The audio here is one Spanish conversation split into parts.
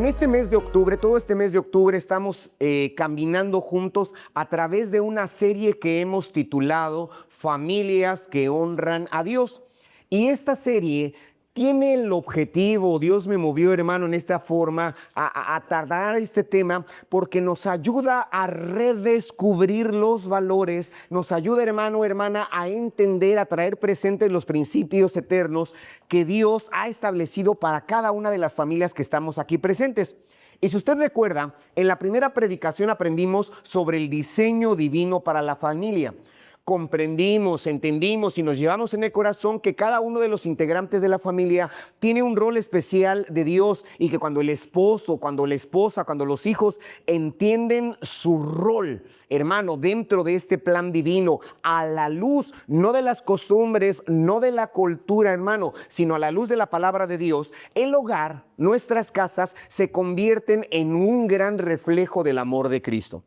En este mes de octubre, todo este mes de octubre, estamos caminando juntos a través de una serie que hemos titulado Familias que honran a Dios. Y esta serie tiene el objetivo, Dios me movió, hermano, en esta forma, a tardar este tema, porque nos ayuda a redescubrir los valores, nos ayuda, hermano, hermana, a entender, a traer presentes los principios eternos que Dios ha establecido para cada una de las familias que estamos aquí presentes. Y si usted recuerda, en la primera predicación aprendimos sobre el diseño divino para la familia. Comprendimos, entendimos y nos llevamos en el corazón que cada uno de los integrantes de la familia tiene un rol especial de Dios y que cuando el esposo, cuando la esposa, cuando los hijos entienden su rol, hermano, dentro de este plan divino, a la luz, no de las costumbres, no de la cultura, hermano, sino a la luz de la palabra de Dios, el hogar, nuestras casas, se convierten en un gran reflejo del amor de Cristo.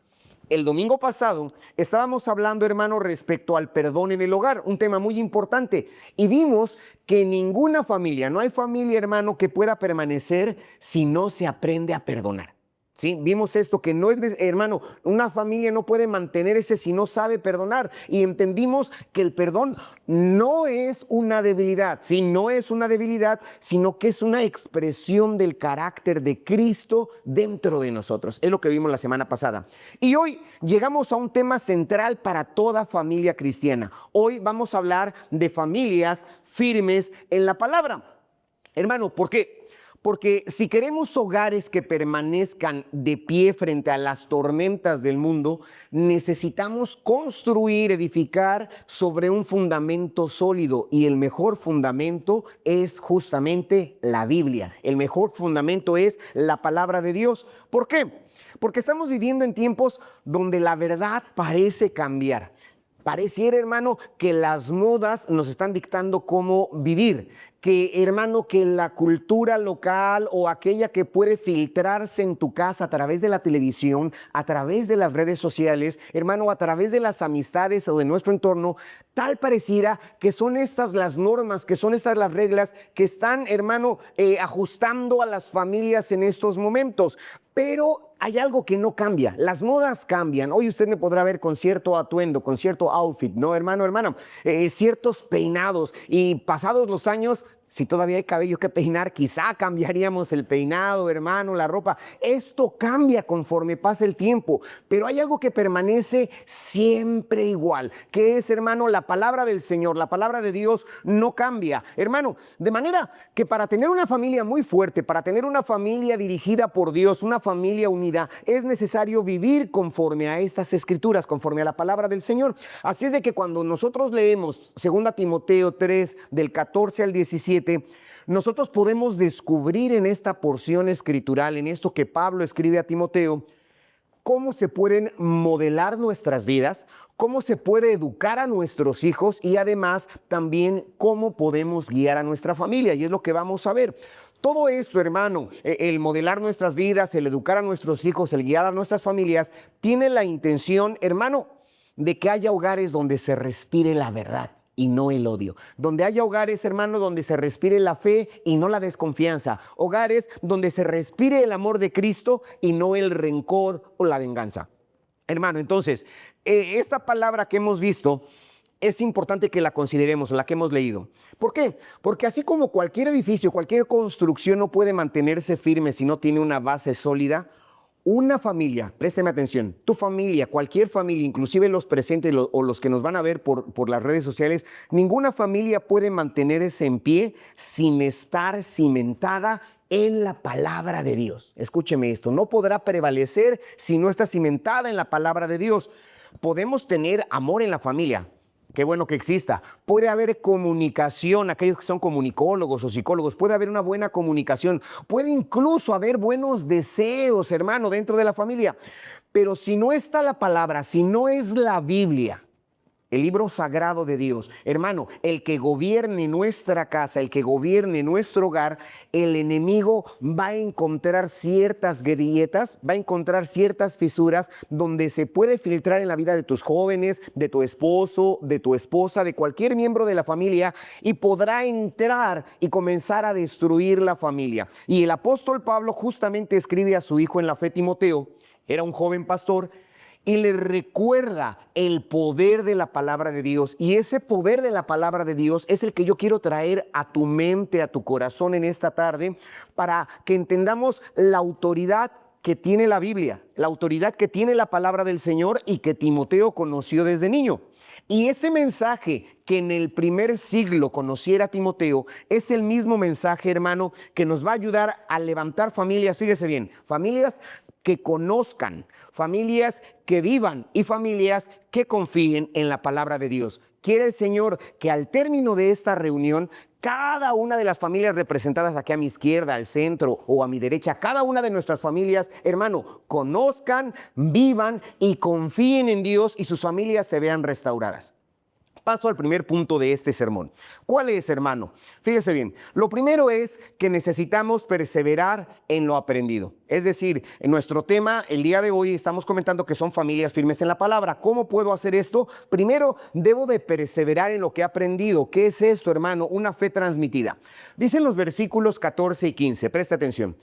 El domingo pasado estábamos hablando, hermano, respecto al perdón en el hogar, un tema muy importante. Y vimos que ninguna familia, no hay familia, hermano, que pueda permanecer si no se aprende a perdonar. Sí, vimos esto, que no es, hermano, una familia no puede mantenerse si no sabe perdonar. Y entendimos que el perdón no es una debilidad, sí, no es una debilidad, sino que es una expresión del carácter de Cristo dentro de nosotros. Es lo que vimos la semana pasada. Y hoy llegamos a un tema central para toda familia cristiana. Hoy vamos a hablar de familias firmes en la palabra. Hermano, ¿por qué? Porque si queremos hogares que permanezcan de pie frente a las tormentas del mundo, necesitamos construir, edificar sobre un fundamento sólido. Y el mejor fundamento es justamente la Biblia. El mejor fundamento es la palabra de Dios. ¿Por qué? Porque estamos viviendo en tiempos donde la verdad parece cambiar. Pareciera, hermano, que las modas nos están dictando cómo vivir, que, hermano, que la cultura local o aquella que puede filtrarse en tu casa a través de la televisión, a través de las redes sociales, hermano, a través de las amistades o de nuestro entorno, tal pareciera que son estas las normas, que son estas las reglas que están, hermano, ajustando a las familias en estos momentos. Pero hay algo que no cambia, las modas cambian. Hoy usted me podrá ver con cierto atuendo, con cierto outfit, ¿no, hermano, hermana? Ciertos peinados, y pasados los años, si todavía hay cabello que peinar, quizá cambiaríamos el peinado, hermano, la ropa. Esto cambia conforme pasa el tiempo, pero hay algo que permanece siempre igual, que es, hermano, la palabra del Señor, la palabra de Dios no cambia, hermano. De manera que para tener una familia muy fuerte, para tener una familia dirigida por Dios, una familia unida, es necesario vivir conforme a estas escrituras, conforme a la palabra del Señor. Así es de que cuando nosotros leemos 2 Timoteo 3, del 14 al 17, nosotros podemos descubrir en esta porción escritural, en esto que Pablo escribe a Timoteo, cómo se pueden modelar nuestras vidas, cómo se puede educar a nuestros hijos y además también cómo podemos guiar a nuestra familia. Y es lo que vamos a ver. Todo eso, hermano, el modelar nuestras vidas, el educar a nuestros hijos, el guiar a nuestras familias, tiene la intención, hermano, de que haya hogares donde se respire la verdad y no el odio. Donde haya hogares, hermano, donde se respire la fe y no la desconfianza. Hogares donde se respire el amor de Cristo y no el rencor o la venganza. Hermano, entonces, esta palabra que hemos visto es importante que la consideremos, la que hemos leído. ¿Por qué? Porque así como cualquier edificio, cualquier construcción no puede mantenerse firme si no tiene una base sólida, una familia, présteme atención, tu familia, cualquier familia, inclusive los presentes o los que nos van a ver por las redes sociales, ninguna familia puede mantenerse en pie sin estar cimentada en la palabra de Dios. Escúcheme esto, no podrá prevalecer si no está cimentada en la palabra de Dios. Podemos tener amor en la familia. Qué bueno que exista. Puede haber comunicación, aquellos que son comunicólogos o psicólogos, puede haber una buena comunicación. Puede incluso haber buenos deseos, hermano, dentro de la familia. Pero si no está la palabra, si no es la Biblia, el libro sagrado de Dios. Hermano, el que gobierne nuestra casa, el que gobierne nuestro hogar, el enemigo va a encontrar ciertas grietas, va a encontrar ciertas fisuras donde se puede filtrar en la vida de tus jóvenes, de tu esposo, de tu esposa, de cualquier miembro de la familia, y podrá entrar y comenzar a destruir la familia. Y el apóstol Pablo justamente escribe a su hijo en la fe, Timoteo, era un joven pastor, y le recuerda el poder de la palabra de Dios. Y ese poder de la palabra de Dios es el que yo quiero traer a tu mente, a tu corazón en esta tarde, para que entendamos la autoridad que tiene la Biblia, la autoridad que tiene la palabra del Señor y que Timoteo conoció desde niño. Y ese mensaje que en el primer siglo conociera Timoteo es el mismo mensaje, hermano, que nos va a ayudar a levantar familias, fíjese bien, familias que conozcan, familias que vivan y familias que confíen en la palabra de Dios. Quiere el Señor que al término de esta reunión, cada una de las familias representadas aquí a mi izquierda, al centro o a mi derecha, cada una de nuestras familias, hermano, conozcan, vivan y confíen en Dios y sus familias se vean restauradas. Paso al primer punto de este sermón. ¿Cuál es, hermano? Fíjese bien, lo primero es que necesitamos perseverar en lo aprendido. Es decir, en nuestro tema, el día de hoy estamos comentando que son familias firmes en la palabra. ¿Cómo puedo hacer esto? Primero, debo de perseverar en lo que he aprendido. ¿Qué es esto, hermano? Una fe transmitida. Dicen los versículos 14 y 15, presta atención.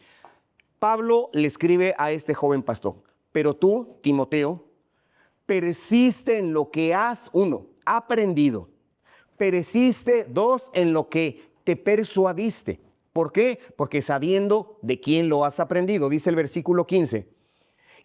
Pablo le escribe a este joven pastor, pero tú, Timoteo, persiste en lo que has, aprendido. Pereciste, 2, en lo que te persuadiste. ¿Por qué? Porque sabiendo de quién lo has aprendido, dice el versículo 15,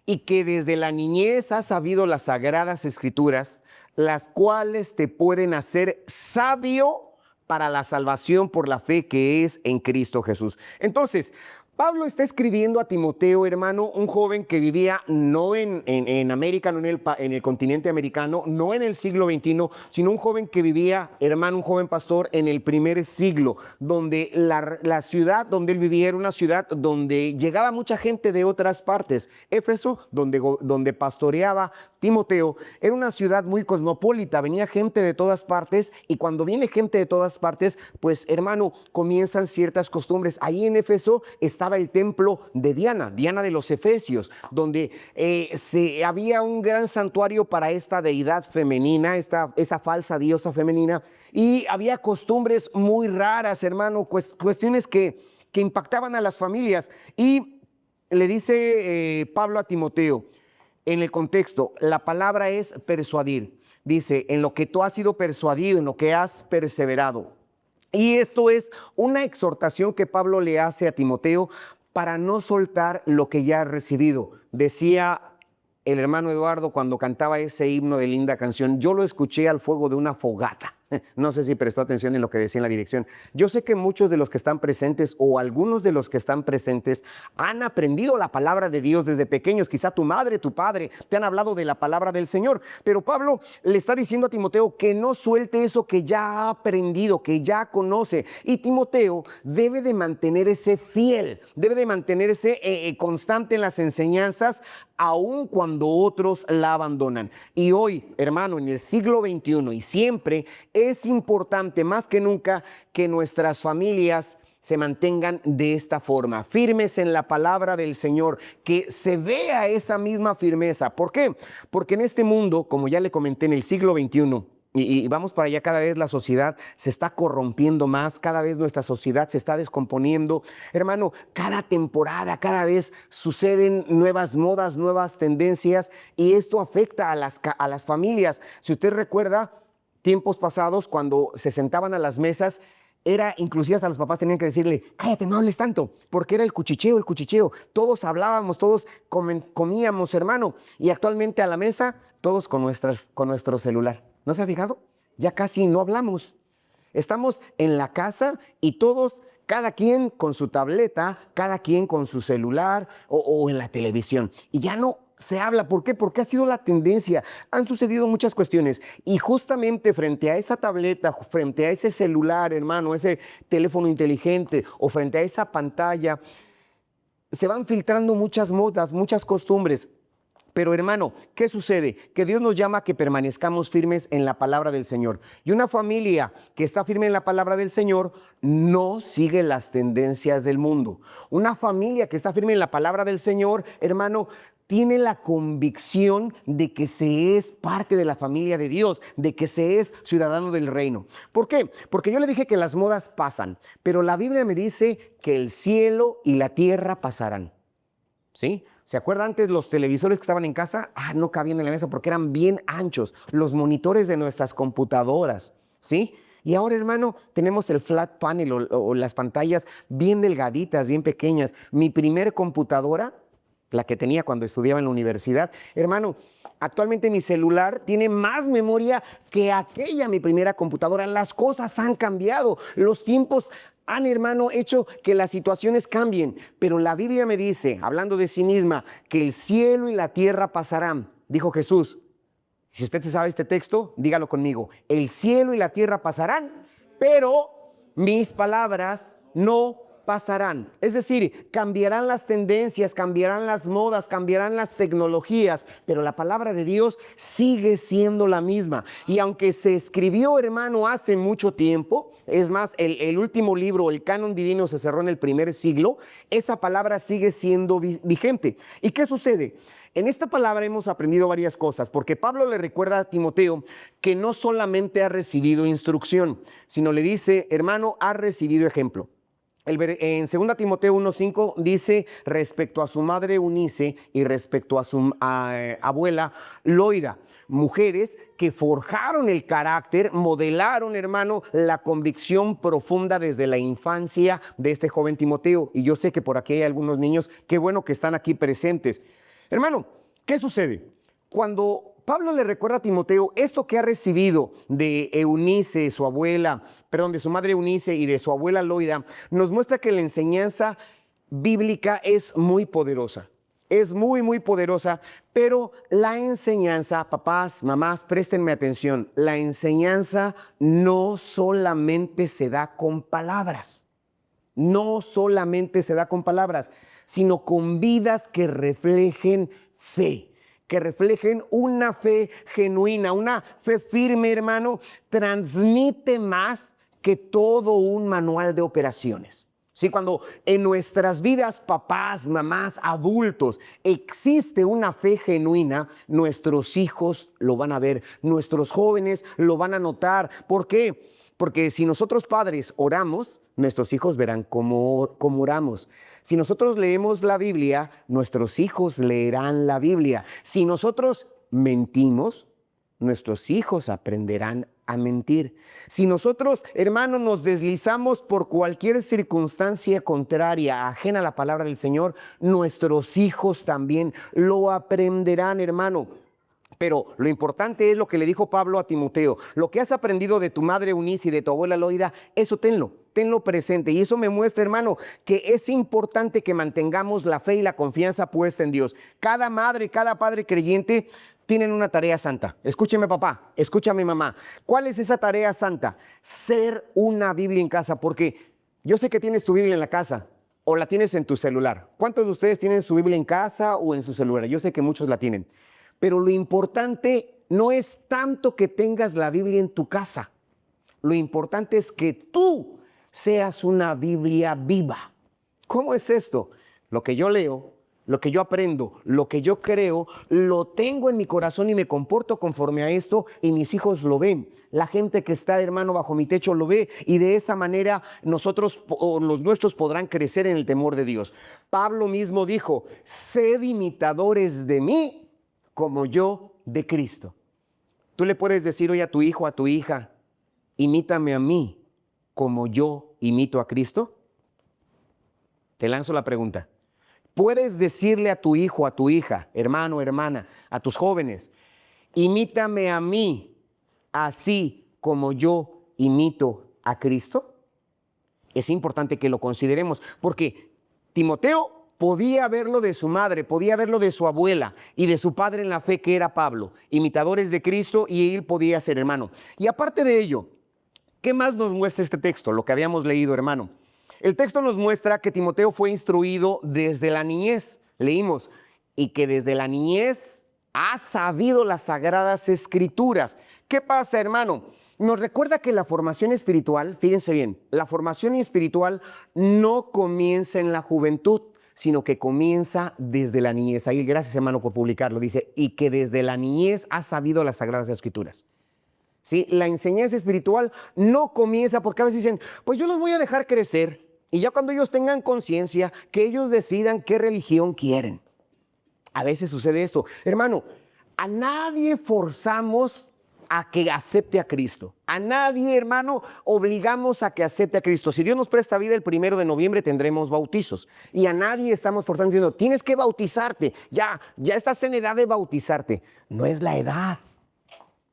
y que desde la niñez has sabido las sagradas escrituras, las cuales te pueden hacer sabio para la salvación por la fe que es en Cristo Jesús. Entonces, Pablo está escribiendo a Timoteo, hermano, un joven que vivía no en América, no en el continente americano, no en el siglo XXI, sino un joven que vivía, hermano, un joven pastor en el primer siglo, donde la ciudad donde él vivía era una ciudad donde llegaba mucha gente de otras partes. Éfeso, donde pastoreaba Timoteo, era una ciudad muy cosmopolita, venía gente de todas partes, y cuando viene gente de todas partes, pues, hermano, comienzan ciertas costumbres. Ahí en Éfeso estaba el templo de Diana de los Efesios, donde había un gran santuario para esta deidad femenina, esa falsa diosa femenina, y había costumbres muy raras, hermano, cuestiones que impactaban a las familias. Y le dice Pablo a Timoteo, en el contexto, la palabra es persuadir. Dice, en lo que tú has sido persuadido, en lo que has perseverado. Y esto es una exhortación que Pablo le hace a Timoteo para no soltar lo que ya ha recibido. Decía el hermano Eduardo cuando cantaba ese himno de linda canción, yo lo escuché al fuego de una fogata. No sé si prestó atención en lo que decía en la dirección. Yo sé que muchos de los que están presentes o algunos de los que están presentes han aprendido la palabra de Dios desde pequeños. Quizá tu madre, tu padre te han hablado de la palabra del Señor. Pero Pablo le está diciendo a Timoteo que no suelte eso que ya ha aprendido, que ya conoce. Y Timoteo debe de mantenerse fiel, debe de mantenerse constante en las enseñanzas, aun cuando otros la abandonan. Y hoy, hermano, en el siglo XXI y siempre, es importante más que nunca que nuestras familias se mantengan de esta forma, firmes en la palabra del Señor, que se vea esa misma firmeza. ¿Por qué? Porque en este mundo, como ya le comenté, en el siglo XXI, y vamos para allá, cada vez la sociedad se está corrompiendo más, cada vez nuestra sociedad se está descomponiendo. Hermano, cada temporada, cada vez suceden nuevas modas, nuevas tendencias, y esto afecta a las familias. Si usted recuerda, tiempos pasados, cuando se sentaban a las mesas, era inclusive hasta los papás tenían que decirle, cállate, no hables tanto, porque era el cuchicheo. Todos hablábamos, todos comíamos, hermano. Y actualmente a la mesa, todos con nuestro celular. ¿No se ha fijado? Ya casi no hablamos. Estamos en la casa y todos, cada quien con su tableta, cada quien con su celular o en la televisión. Y ya no se habla. ¿Por qué? Porque ha sido la tendencia. Han sucedido muchas cuestiones. Y justamente frente a esa tableta, frente a ese celular, hermano, ese teléfono inteligente o frente a esa pantalla, se van filtrando muchas modas, muchas costumbres. Pero hermano, ¿qué sucede? Que Dios nos llama a que permanezcamos firmes en la palabra del Señor. Y una familia que está firme en la palabra del Señor no sigue las tendencias del mundo. Una familia que está firme en la palabra del Señor, hermano, tiene la convicción de que se es parte de la familia de Dios, de que se es ciudadano del reino. ¿Por qué? Porque yo le dije que las modas pasan, pero la Biblia me dice que el cielo y la tierra pasarán. ¿Sí? ¿Se acuerdan antes los televisores que estaban en casa? No cabían en la mesa porque eran bien anchos. Los monitores de nuestras computadoras, ¿sí? Y ahora, hermano, tenemos el flat panel o las pantallas bien delgaditas, bien pequeñas. Mi primer computadora, la que tenía cuando estudiaba en la universidad, hermano, actualmente mi celular tiene más memoria que aquella, mi primera computadora. Las cosas han cambiado, los tiempos han, hermano, hecho que las situaciones cambien. Pero la Biblia me dice, hablando de sí misma, que el cielo y la tierra pasarán, dijo Jesús. Si usted se sabe este texto, dígalo conmigo. El cielo y la tierra pasarán, pero mis palabras no pasarán. Es decir, cambiarán las tendencias, cambiarán las modas, cambiarán las tecnologías, pero la palabra de Dios sigue siendo la misma. Y aunque se escribió, hermano, hace mucho tiempo, es más, el último libro, el Canon Divino, se cerró en el primer siglo, esa palabra sigue siendo vigente. ¿Y qué sucede? En esta palabra hemos aprendido varias cosas, porque Pablo le recuerda a Timoteo que no solamente ha recibido instrucción, sino le dice, hermano, ha recibido ejemplo. En 2 Timoteo 1:5 dice respecto a su madre Eunice y respecto a su abuela Loida, mujeres que forjaron el carácter, modelaron, hermano, la convicción profunda desde la infancia de este joven Timoteo. Y yo sé que por aquí hay algunos niños, qué bueno que están aquí presentes. Hermano, ¿qué sucede? Cuando Pablo le recuerda a Timoteo esto que ha recibido de Eunice, su abuela, de su madre Eunice y de su abuela Loida, nos muestra que la enseñanza bíblica es muy poderosa. Es muy, muy poderosa, pero la enseñanza, papás, mamás, préstenme atención, la enseñanza no solamente se da con palabras. No solamente se da con palabras, sino con vidas que reflejen fe, que reflejen una fe genuina, una fe firme, hermano, transmite más que todo un manual de operaciones. Sí, cuando en nuestras vidas, papás, mamás, adultos, existe una fe genuina, nuestros hijos lo van a ver, nuestros jóvenes lo van a notar. ¿Por qué? Porque si nosotros padres oramos, nuestros hijos verán cómo oramos. Si nosotros leemos la Biblia, nuestros hijos leerán la Biblia. Si nosotros mentimos, nuestros hijos aprenderán a mentir. Si nosotros, hermanos, nos deslizamos por cualquier circunstancia contraria, ajena a la palabra del Señor, nuestros hijos también lo aprenderán, hermano. Pero lo importante es lo que le dijo Pablo a Timoteo. Lo que has aprendido de tu madre Eunice y de tu abuela Loida, eso tenlo presente. Y eso me muestra, hermano, que es importante que mantengamos la fe y la confianza puesta en Dios. Cada madre, cada padre creyente tienen una tarea santa. Escúcheme, papá, escúchame, mamá. ¿Cuál es esa tarea santa? Ser una Biblia en casa, porque yo sé que tienes tu Biblia en la casa o la tienes en tu celular. ¿Cuántos de ustedes tienen su Biblia en casa o en su celular? Yo sé que muchos la tienen. Pero lo importante no es tanto que tengas la Biblia en tu casa. Lo importante es que tú seas una Biblia viva. ¿Cómo es esto? Lo que yo leo, lo que yo aprendo, lo que yo creo, lo tengo en mi corazón y me comporto conforme a esto y mis hijos lo ven. La gente que está, hermano, bajo mi techo lo ve y de esa manera nosotros o los nuestros podrán crecer en el temor de Dios. Pablo mismo dijo, sed imitadores de mí como yo de Cristo. Tú le puedes decir hoy a tu hijo, a tu hija, imítame a mí como yo imito a Cristo. Te lanzo la pregunta. ¿Puedes decirle a tu hijo, a tu hija, hermano, hermana, a tus jóvenes, imítame a mí así como yo imito a Cristo? Es importante que lo consideremos porque Timoteo podía verlo de su madre, podía verlo de su abuela y de su padre en la fe que era Pablo, imitadores de Cristo, y él podía ser hermano. Y aparte de ello, ¿qué más nos muestra este texto? Lo que habíamos leído, hermano. El texto nos muestra que Timoteo fue instruido desde la niñez. Leímos, y que desde la niñez ha sabido las sagradas escrituras. ¿Qué pasa, hermano? Nos recuerda que la formación espiritual, fíjense bien, la formación espiritual no comienza en la juventud, sino que comienza desde la niñez. Ahí, gracias, hermano, por publicarlo. Dice, y que desde la niñez ha sabido las sagradas escrituras. ¿Sí? La enseñanza espiritual no comienza porque a veces dicen, pues yo los voy a dejar crecer y ya cuando ellos tengan conciencia, que ellos decidan qué religión quieren. A veces sucede esto. Hermano, a nadie forzamos a que acepte a Cristo. A nadie, hermano, obligamos a que acepte a Cristo. Si Dios nos presta vida, el 1 de noviembre tendremos bautizos. Y a nadie estamos forzando diciendo, tienes que bautizarte. Ya estás en edad de bautizarte. No es la edad.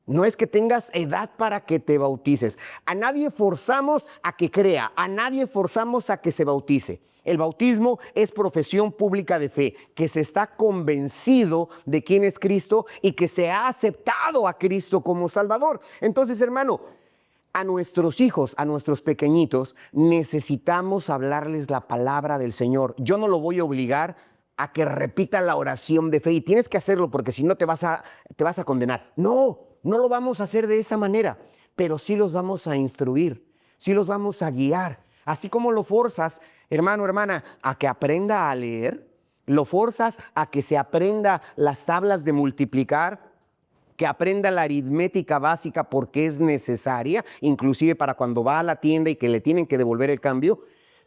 No es que tengas edad para que te bautices. A nadie forzamos a que crea. A nadie forzamos a que se bautice. El bautismo es profesión pública de fe, que se está convencido de quién es Cristo y que se ha aceptado a Cristo como Salvador. Entonces, hermano, a nuestros hijos, a nuestros pequeñitos, necesitamos hablarles la palabra del Señor. Yo no lo voy a obligar a que repita la oración de fe y tienes que hacerlo porque si no te vas a condenar. No lo vamos a hacer de esa manera, pero sí los vamos a instruir, sí los vamos a guiar. Así como lo forzas, hermano, hermana, a que aprenda a leer, lo forzas a que se aprenda las tablas de multiplicar, que aprenda la aritmética básica porque es necesaria, inclusive para cuando va a la tienda y que le tienen que devolver el cambio,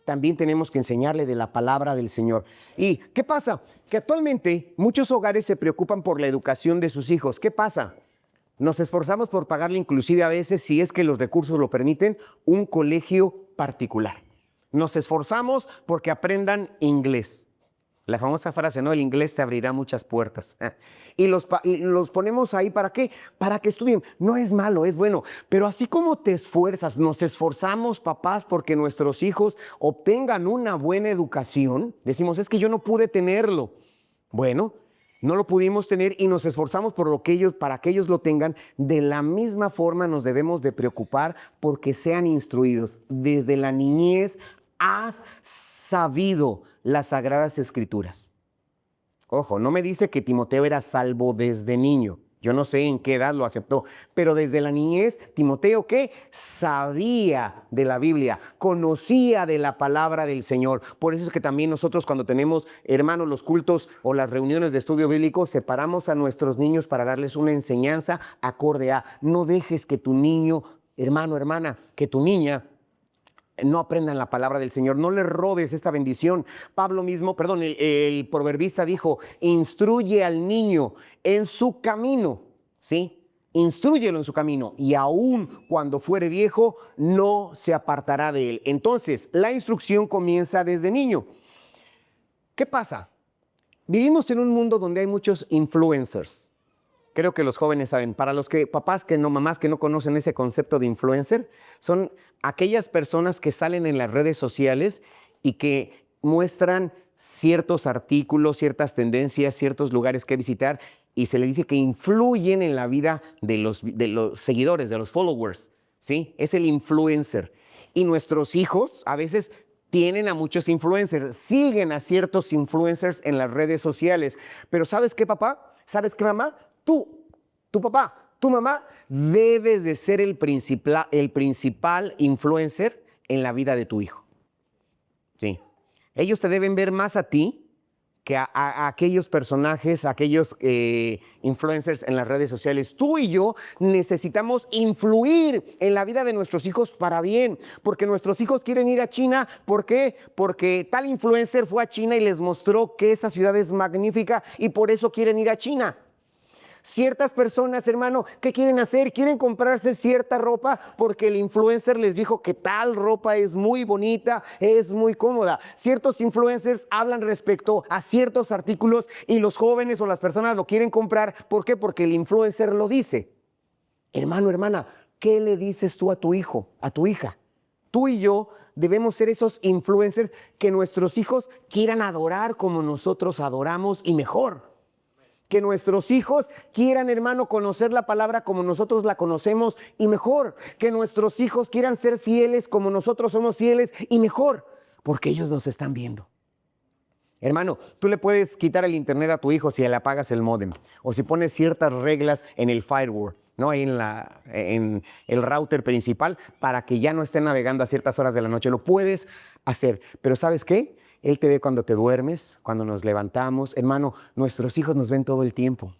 también tenemos que enseñarle de la palabra del Señor. ¿Y qué pasa? Que actualmente muchos hogares se preocupan por la educación de sus hijos. ¿Qué pasa? Nos esforzamos por pagarle inclusive a veces, si es que los recursos lo permiten, un colegio particular. Nos esforzamos porque aprendan inglés. La famosa frase, ¿no? El inglés te abrirá muchas puertas. Y los ponemos ahí, ¿para qué? Para que estudien. No es malo, es bueno. Pero así como te esfuerzas, nos esforzamos, papás, porque nuestros hijos obtengan una buena educación. Decimos, es que yo no pude tenerlo. Bueno, no lo pudimos tener y nos esforzamos para que ellos lo tengan. De la misma forma nos debemos de preocupar porque sean instruidos. Desde la niñez has sabido las sagradas escrituras. Ojo, no me dice que Timoteo era salvo desde niño. Yo no sé en qué edad lo aceptó, pero desde la niñez, Timoteo, ¿qué? Sabía de la Biblia, conocía de la palabra del Señor. Por eso es que también nosotros cuando tenemos, hermanos, los cultos o las reuniones de estudio bíblico, separamos a nuestros niños para darles una enseñanza acorde a. No dejes que tu niño, hermano, hermana, que tu niña no aprendan la palabra del Señor, no le robes esta bendición. Pablo mismo, el proverbista dijo, instruye al niño en su camino, ¿sí? Instrúyelo en su camino y aun cuando fuere viejo no se apartará de él. Entonces, la instrucción comienza desde niño. ¿Qué pasa? Vivimos en un mundo donde hay muchos influencers. Creo que los jóvenes saben, para los papás mamás que no conocen ese concepto de influencer, son aquellas personas que salen en las redes sociales y que muestran ciertos artículos, ciertas tendencias, ciertos lugares que visitar y se les dice que influyen en la vida de los seguidores, de los followers, ¿sí? Es el influencer. Y nuestros hijos a veces tienen a muchos influencers, siguen a ciertos influencers en las redes sociales. Pero ¿sabes qué, papá? ¿Sabes qué, mamá? Tu papá, tu mamá, debes de ser el principal influencer en la vida de tu hijo. Sí. Ellos te deben ver más a ti que a aquellos personajes, a aquellos influencers en las redes sociales. Tú y yo necesitamos influir en la vida de nuestros hijos para bien, porque nuestros hijos quieren ir a China. ¿Por qué? Porque tal influencer fue a China y les mostró que esa ciudad es magnífica y por eso quieren ir a China. Ciertas personas, hermano, ¿qué quieren hacer? Quieren comprarse cierta ropa porque el influencer les dijo que tal ropa es muy bonita, es muy cómoda. Ciertos influencers hablan respecto a ciertos artículos y los jóvenes o las personas lo quieren comprar. ¿Por qué? Porque el influencer lo dice. Hermano, hermana, ¿qué le dices tú a tu hijo, a tu hija? Tú y yo debemos ser esos influencers que nuestros hijos quieran adorar como nosotros adoramos y mejor. Que nuestros hijos quieran, hermano, conocer la palabra como nosotros la conocemos y mejor. Que nuestros hijos quieran ser fieles como nosotros somos fieles y mejor. Porque ellos nos están viendo. Hermano, tú le puedes quitar el internet a tu hijo si le apagas el módem o si pones ciertas reglas en el firewall, ¿no? Ahí en el router principal para que ya no esté navegando a ciertas horas de la noche. Lo puedes hacer, pero ¿sabes qué? Él te ve cuando te duermes, cuando nos levantamos. Hermano, nuestros hijos nos ven todo el tiempo.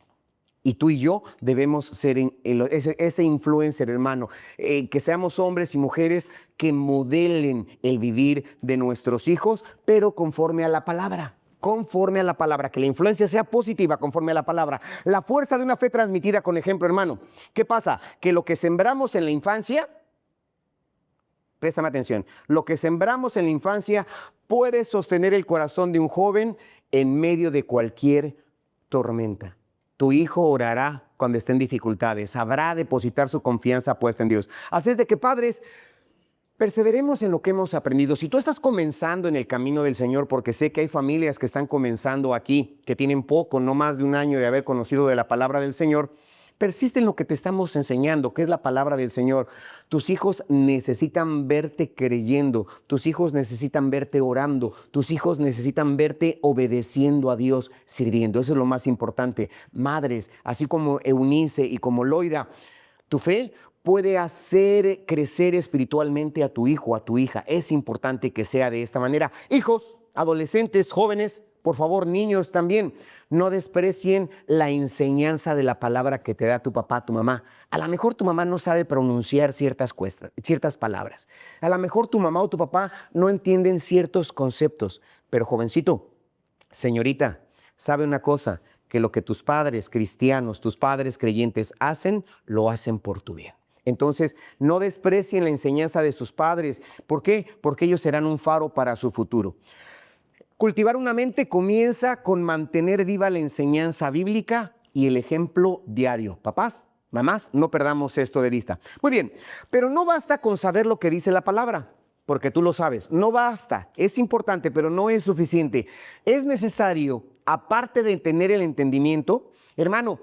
Y tú y yo debemos ser ese influencer, hermano, que seamos hombres y mujeres que modelen el vivir de nuestros hijos, pero conforme a la palabra. Conforme a la palabra, que la influencia sea positiva conforme a la palabra. La fuerza de una fe transmitida con ejemplo, hermano. ¿Qué pasa? Que lo que sembramos en la infancia, préstame atención, lo que sembramos en la infancia puede sostener el corazón de un joven en medio de cualquier tormenta. Tu hijo orará cuando esté en dificultades, sabrá depositar su confianza puesta en Dios. Así es de que, padres, perseveremos en lo que hemos aprendido. Si tú estás comenzando en el camino del Señor, porque sé que hay familias que están comenzando aquí, que tienen poco, no más de un año de haber conocido de la palabra del Señor, persiste en lo que te estamos enseñando, que es la palabra del Señor. Tus hijos necesitan verte creyendo, tus hijos necesitan verte orando, tus hijos necesitan verte obedeciendo a Dios, sirviendo. Eso es lo más importante. Madres, así como Eunice y como Loida, tu fe puede hacer crecer espiritualmente a tu hijo, a tu hija. Es importante que sea de esta manera. Hijos, adolescentes, jóvenes, por favor, niños también, no desprecien la enseñanza de la palabra que te da tu papá, tu mamá. A lo mejor tu mamá no sabe pronunciar ciertas palabras. A lo mejor tu mamá o tu papá no entienden ciertos conceptos. Pero jovencito, señorita, sabe una cosa, que lo que tus padres cristianos, tus padres creyentes hacen, lo hacen por tu bien. Entonces, no desprecien la enseñanza de sus padres. ¿Por qué? Porque ellos serán un faro para su futuro. Cultivar una mente comienza con mantener viva la enseñanza bíblica y el ejemplo diario. Papás, mamás, no perdamos esto de vista. Muy bien, pero no basta con saber lo que dice la palabra, porque tú lo sabes. No basta, es importante, pero no es suficiente. Es necesario, aparte de tener el entendimiento, hermano,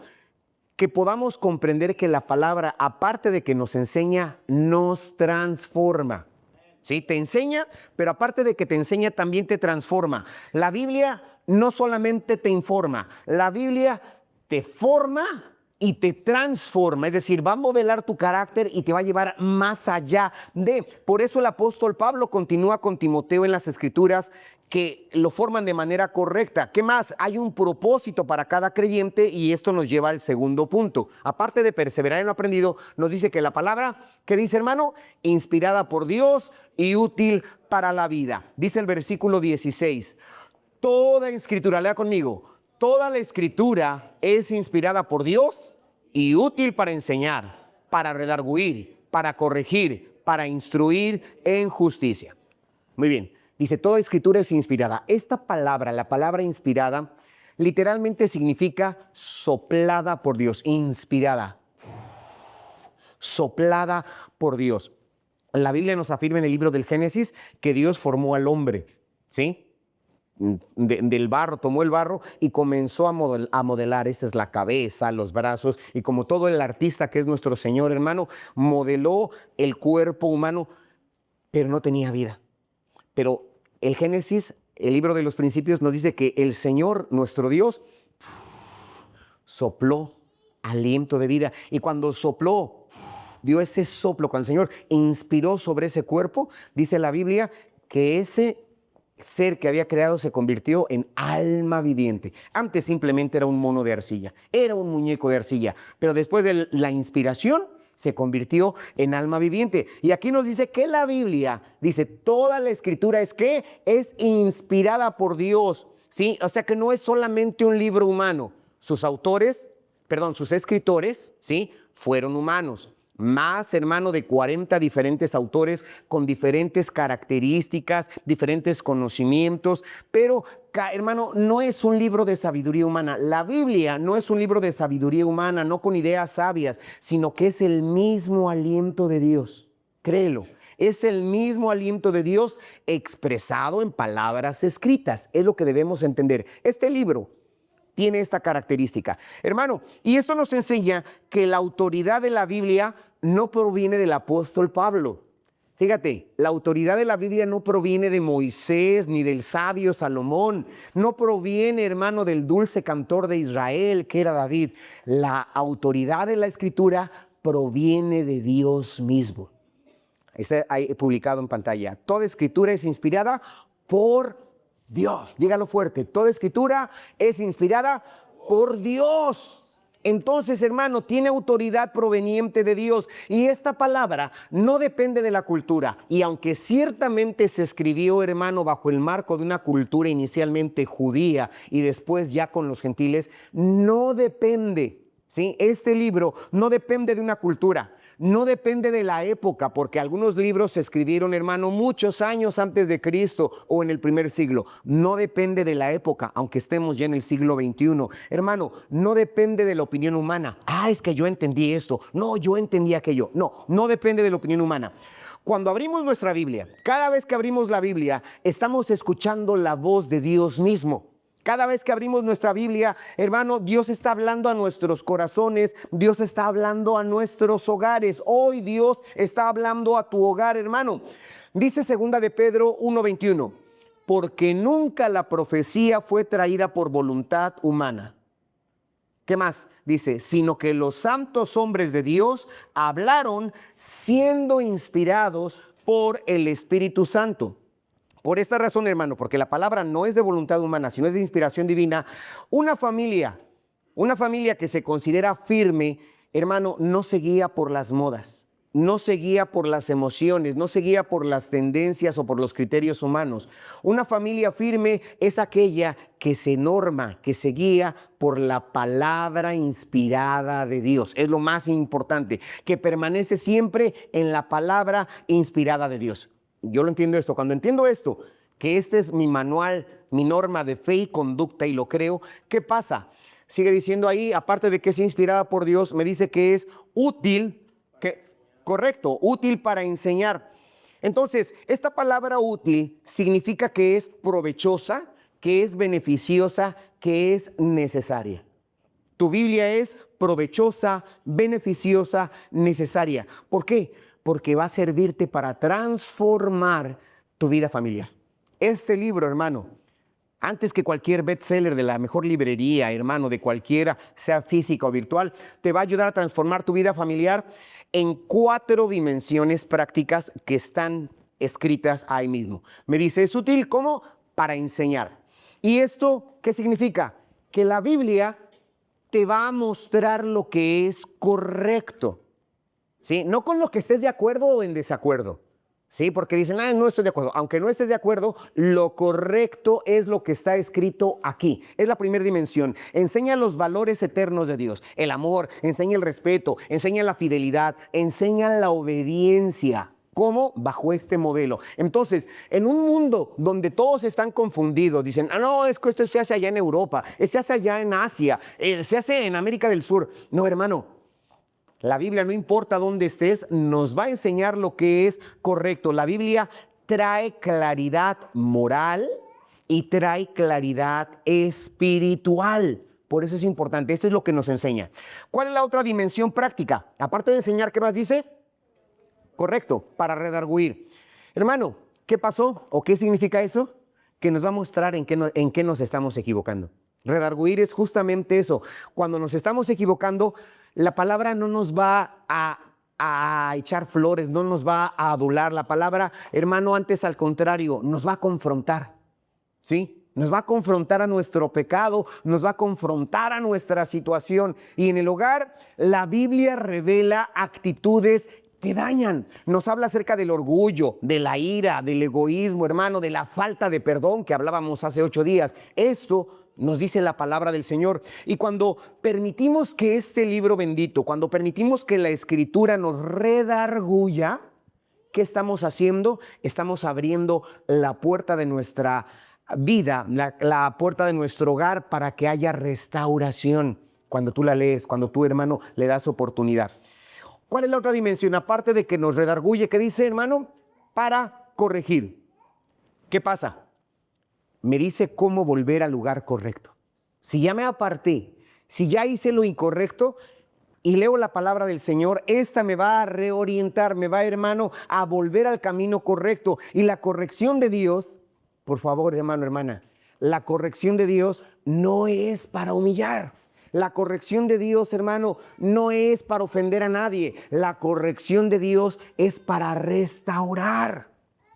que podamos comprender que la palabra, aparte de que nos enseña, nos transforma. ¿Sí? Te enseña, pero aparte de que te enseña, también te transforma. La Biblia no solamente te informa, la Biblia te forma y te transforma, es decir, va a modelar tu carácter y te va a llevar más allá de. Por eso el apóstol Pablo continúa con Timoteo en las Escrituras que lo forman de manera correcta. ¿Qué más? Hay un propósito para cada creyente y esto nos lleva al segundo punto. Aparte de perseverar en lo aprendido, nos dice que la palabra, ¿qué dice, hermano? Inspirada por Dios y útil para la vida. Dice el versículo 16, toda escritura, lea conmigo, toda la escritura es inspirada por Dios y útil para enseñar, para redarguir, para corregir, para instruir en justicia. Muy bien, dice, toda escritura es inspirada. Esta palabra, la palabra inspirada, literalmente significa soplada por Dios, inspirada, soplada por Dios. La Biblia nos afirma en el libro del Génesis que Dios formó al hombre, ¿sí? Del barro, tomó el barro y comenzó a modelar. Esta es la cabeza, los brazos, y como todo el artista que es nuestro Señor, hermano, modeló el cuerpo humano, pero no tenía vida. Pero el Génesis, el libro de los principios, nos dice que el Señor, nuestro Dios, sopló aliento de vida, y cuando sopló, dio ese soplo, cuando el Señor inspiró sobre ese cuerpo, dice la Biblia que ese ser que había creado se convirtió en alma viviente. Antes simplemente era un mono de arcilla, era un muñeco de arcilla, pero después de la inspiración se convirtió en alma viviente. Y aquí nos dice que la Biblia dice, toda la escritura es que es inspirada por Dios, ¿sí? O sea que no es solamente un libro humano. Sus escritores, ¿sí? Fueron humanos. Más, hermano, de 40 diferentes autores con diferentes características, diferentes conocimientos, pero, hermano, no es un libro de sabiduría humana. La Biblia no es un libro de sabiduría humana, no con ideas sabias, sino que es el mismo aliento de Dios. Créelo. Es el mismo aliento de Dios expresado en palabras escritas. Es lo que debemos entender. Este libro tiene esta característica. Hermano, y esto nos enseña que la autoridad de la Biblia no proviene del apóstol Pablo, Fíjate, la autoridad de la Biblia no proviene de Moisés ni del sabio Salomón, no proviene, hermano, del dulce cantor de Israel, que era David. La autoridad de la Escritura proviene de Dios mismo. Está ahí publicado en pantalla. Toda Escritura es inspirada por Dios. Dígalo fuerte, toda Escritura es inspirada por Dios. Entonces, hermano, tiene autoridad proveniente de Dios. Y esta palabra no depende de la cultura. Y aunque ciertamente se escribió, hermano, bajo el marco de una cultura inicialmente judía y después ya con los gentiles, no depende. ¿Sí? Este libro no depende de una cultura, no depende de la época, porque algunos libros se escribieron, hermano, muchos años antes de Cristo o en el primer siglo. No depende de la época, aunque estemos ya en el siglo XXI. Hermano, no depende de la opinión humana. Es que yo entendí esto. No, yo entendí aquello. No, no depende de la opinión humana. Cuando abrimos nuestra Biblia, cada vez que abrimos la Biblia, estamos escuchando la voz de Dios mismo. Cada vez que abrimos nuestra Biblia, hermano, Dios está hablando a nuestros corazones, Dios está hablando a nuestros hogares. Hoy Dios está hablando a tu hogar, hermano. Dice 2 de Pedro 1:21, porque nunca la profecía fue traída por voluntad humana. ¿Qué más? Dice, sino que los santos hombres de Dios hablaron siendo inspirados por el Espíritu Santo. Por esta razón, hermano, porque la palabra no es de voluntad humana, sino es de inspiración divina, una familia que se considera firme, hermano, no se guía por las modas, no se guía por las emociones, no se guía por las tendencias o por los criterios humanos. Una familia firme es aquella que se norma, que se guía por la palabra inspirada de Dios. Es lo más importante, que permanece siempre en la palabra inspirada de Dios. Yo lo entiendo esto. Cuando entiendo esto, que este es mi manual, mi norma de fe y conducta y lo creo, ¿qué pasa? Sigue diciendo ahí, aparte de que es inspirada por Dios, me dice que es útil, correcto, útil para enseñar. Entonces, esta palabra útil significa que es provechosa, que es beneficiosa, que es necesaria. Tu Biblia es provechosa, beneficiosa, necesaria. ¿Por qué? Porque va a servirte para transformar tu vida familiar. Este libro, hermano, antes que cualquier bestseller de la mejor librería, hermano, de cualquiera, sea física o virtual, te va a ayudar a transformar tu vida familiar en 4 dimensiones prácticas que están escritas ahí mismo. Me dice, es útil como para enseñar. ¿Y esto qué significa? Que la Biblia te va a mostrar lo que es correcto. ¿Sí? No con lo que estés de acuerdo o en desacuerdo, ¿sí? Porque dicen, no estoy de acuerdo. Aunque no estés de acuerdo, lo correcto es lo que está escrito aquí. Es la primera dimensión. Enseña los valores eternos de Dios. El amor, enseña el respeto, enseña la fidelidad, enseña la obediencia. ¿Cómo? Bajo este modelo. Entonces, en un mundo donde todos están confundidos, dicen, no, es que esto se hace allá en Europa, se hace allá en Asia, se hace en América del Sur. No, hermano. La Biblia, no importa dónde estés, nos va a enseñar lo que es correcto. La Biblia trae claridad moral y trae claridad espiritual. Por eso es importante. Esto es lo que nos enseña. ¿Cuál es la otra dimensión práctica? Aparte de enseñar, ¿qué más dice? Correcto, para redarguir. Hermano, ¿qué pasó o qué significa eso? Que nos va a mostrar en qué nos estamos equivocando. Redarguir es justamente eso. Cuando nos estamos equivocando, la palabra no nos va a echar flores, no nos va a adular. La palabra, hermano, antes al contrario, nos va a confrontar, ¿sí? Nos va a confrontar a nuestro pecado, nos va a confrontar a nuestra situación. Y en el hogar, la Biblia revela actitudes que dañan. Nos habla acerca del orgullo, de la ira, del egoísmo, hermano, de la falta de perdón que hablábamos hace 8 días. Esto nos dice la palabra del Señor. Y cuando permitimos que este libro bendito, cuando permitimos que la Escritura nos redarguya, ¿qué estamos haciendo? Estamos abriendo la puerta de nuestra vida, la puerta de nuestro hogar para que haya restauración. Cuando tú la lees, cuando tú, hermano, le das oportunidad. ¿Cuál es la otra dimensión? Aparte de que nos redarguye, ¿qué dice, hermano? Para corregir. ¿Qué pasa? Me dice cómo volver al lugar correcto. Si ya me aparté, si ya hice lo incorrecto, y leo la palabra del Señor, esta me va a reorientar, me va, hermano, a volver al camino correcto. Y la corrección de Dios, por favor, hermano, hermana, la corrección de Dios no es para humillar. La corrección de Dios, hermano, no es para ofender a nadie. La corrección de Dios es para restaurar.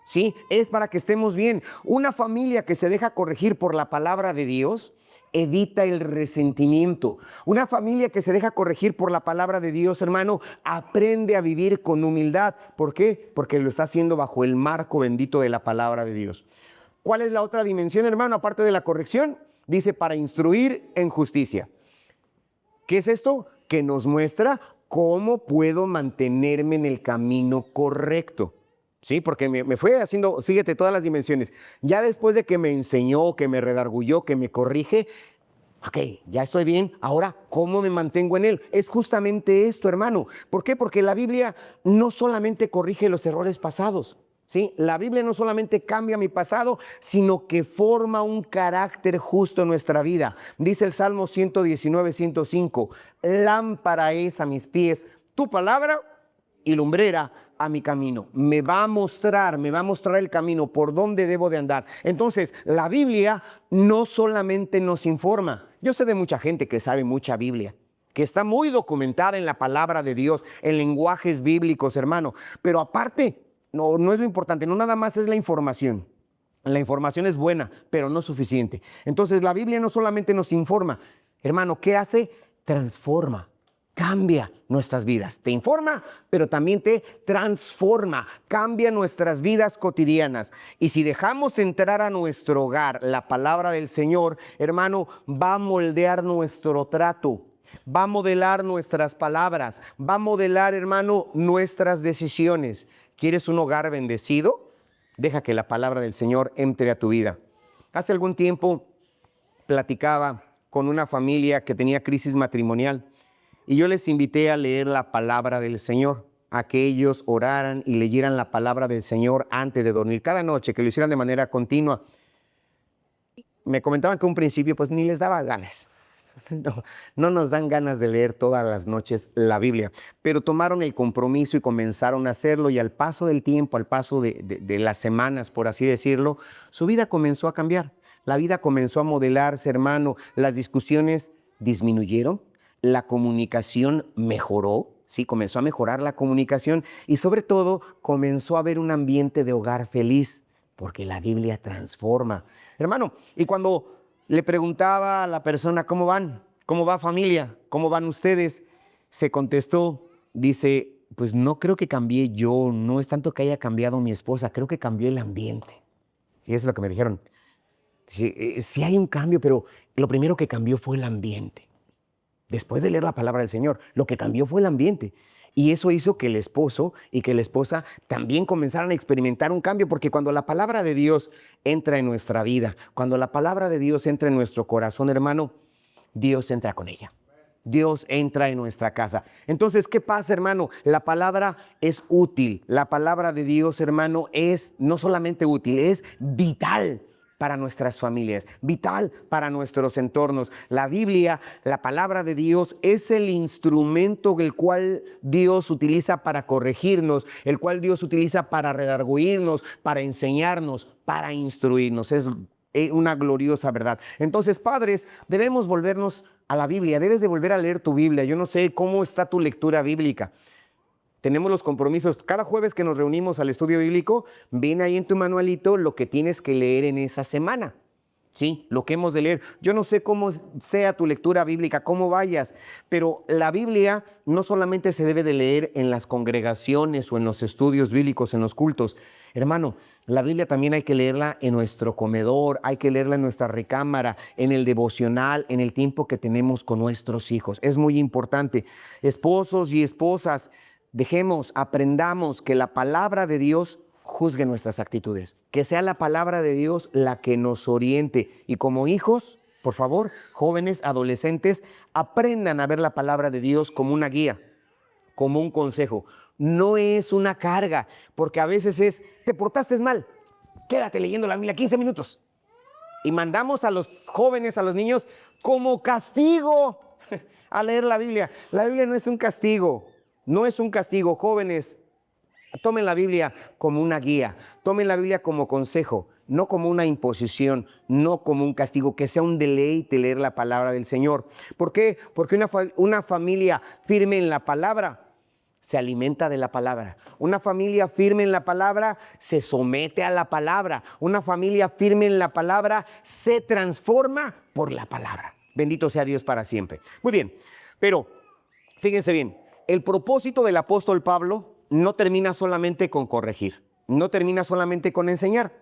¿Sí? Es para que estemos bien. Una familia que se deja corregir por la palabra de Dios evita el resentimiento. Una familia que se deja corregir por la palabra de Dios, hermano, aprende a vivir con humildad. ¿Por qué? Porque lo está haciendo bajo el marco bendito de la palabra de Dios. ¿Cuál es la otra dimensión, hermano, aparte de la corrección? Dice, para instruir en justicia. ¿Qué es esto? Que nos muestra cómo puedo mantenerme en el camino correcto. Sí, porque me fue haciendo, fíjate, todas las dimensiones. Ya después de que me enseñó, que me redargulló, que me corrige, ok, ya estoy bien. Ahora, ¿cómo me mantengo en él? Es justamente esto, hermano. ¿Por qué? Porque la Biblia no solamente corrige los errores pasados. ¿Sí? La Biblia no solamente cambia mi pasado, sino que forma un carácter justo en nuestra vida. Dice el Salmo 119, 105, lámpara es a mis pies tu palabra y lumbrera a mi camino. Me va a mostrar el camino por donde debo de andar. Entonces, la Biblia no solamente nos informa. Yo sé de mucha gente que sabe mucha Biblia, que está muy documentada en la palabra de Dios, en lenguajes bíblicos, hermano. Pero aparte, no es lo importante, no nada más es la información. La información es buena, pero no suficiente. Entonces, la Biblia no solamente nos informa, hermano, ¿qué hace? Transforma. Cambia nuestras vidas. Te informa, pero también te transforma. Cambia nuestras vidas cotidianas. Y si dejamos entrar a nuestro hogar la palabra del Señor, hermano, va a moldear nuestro trato. Va a modelar nuestras palabras. Va a modelar, hermano, nuestras decisiones. ¿Quieres un hogar bendecido? Deja que la palabra del Señor entre a tu vida. Hace algún tiempo platicaba con una familia que tenía crisis matrimonial. Y yo les invité a leer la palabra del Señor, a que ellos oraran y leyeran la palabra del Señor antes de dormir, cada noche, que lo hicieran de manera continua. Me comentaban que un principio pues ni les daba ganas. No nos dan ganas de leer todas las noches la Biblia, pero tomaron el compromiso y comenzaron a hacerlo, y al paso del tiempo, al paso de las semanas, por así decirlo, su vida comenzó a cambiar. La vida comenzó a modelarse, hermano. Las discusiones disminuyeron. La comunicación mejoró, sí, comenzó a mejorar la comunicación, y sobre todo comenzó a haber un ambiente de hogar feliz, porque la Biblia transforma. Hermano, y cuando le preguntaba a la persona, ¿cómo van? ¿Cómo va familia? ¿Cómo van ustedes? Se contestó, dice, pues no creo que cambié yo, no es tanto que haya cambiado mi esposa, creo que cambió el ambiente. Y eso es lo que me dijeron. Sí hay un cambio, pero lo primero que cambió fue el ambiente. Después de leer la palabra del Señor, lo que cambió fue el ambiente. Y eso hizo que el esposo y que la esposa también comenzaran a experimentar un cambio, porque cuando la palabra de Dios entra en nuestra vida, cuando la palabra de Dios entra en nuestro corazón, hermano, Dios entra con ella. Dios entra en nuestra casa. Entonces, ¿qué pasa, hermano? La palabra es útil. La palabra de Dios, hermano, es no solamente útil, es vital para nuestras familias, vital para nuestros entornos. La Biblia, la palabra de Dios, es el instrumento el cual Dios utiliza para corregirnos, el cual Dios utiliza para redarguirnos, para enseñarnos, para instruirnos. Es una gloriosa verdad. Entonces, padres, debemos volvernos a la Biblia. Debes de volver a leer tu Biblia. Yo no sé cómo está tu lectura bíblica. Tenemos los compromisos. Cada jueves que nos reunimos al estudio bíblico, ven ahí en tu manualito lo que tienes que leer en esa semana. Sí, lo que hemos de leer. Yo no sé cómo sea tu lectura bíblica, cómo vayas, pero la Biblia no solamente se debe de leer en las congregaciones o en los estudios bíblicos, en los cultos. Hermano, la Biblia también hay que leerla en nuestro comedor, hay que leerla en nuestra recámara, en el devocional, en el tiempo que tenemos con nuestros hijos. Es muy importante. Esposos y esposas, aprendamos que la palabra de Dios juzgue nuestras actitudes, que sea la palabra de Dios la que nos oriente. Y como hijos, por favor, jóvenes, adolescentes, aprendan a ver la palabra de Dios como una guía, como un consejo. No es una carga, porque a veces te portaste mal, quédate leyendo la Biblia 15 minutos. Y mandamos a los jóvenes, a los niños, como castigo a leer la Biblia. La Biblia no es un castigo, no es un castigo. Jóvenes, tomen la Biblia como una guía, tomen la Biblia como consejo, no como una imposición, no como un castigo, que sea un deleite leer la palabra del Señor. ¿Por qué? Porque una familia firme en la palabra se alimenta de la palabra. Una familia firme en la palabra se somete a la palabra. Una familia firme en la palabra se transforma por la palabra. Bendito sea Dios para siempre. Muy bien, pero fíjense bien, el propósito del apóstol Pablo no termina solamente con corregir, no termina solamente con enseñar.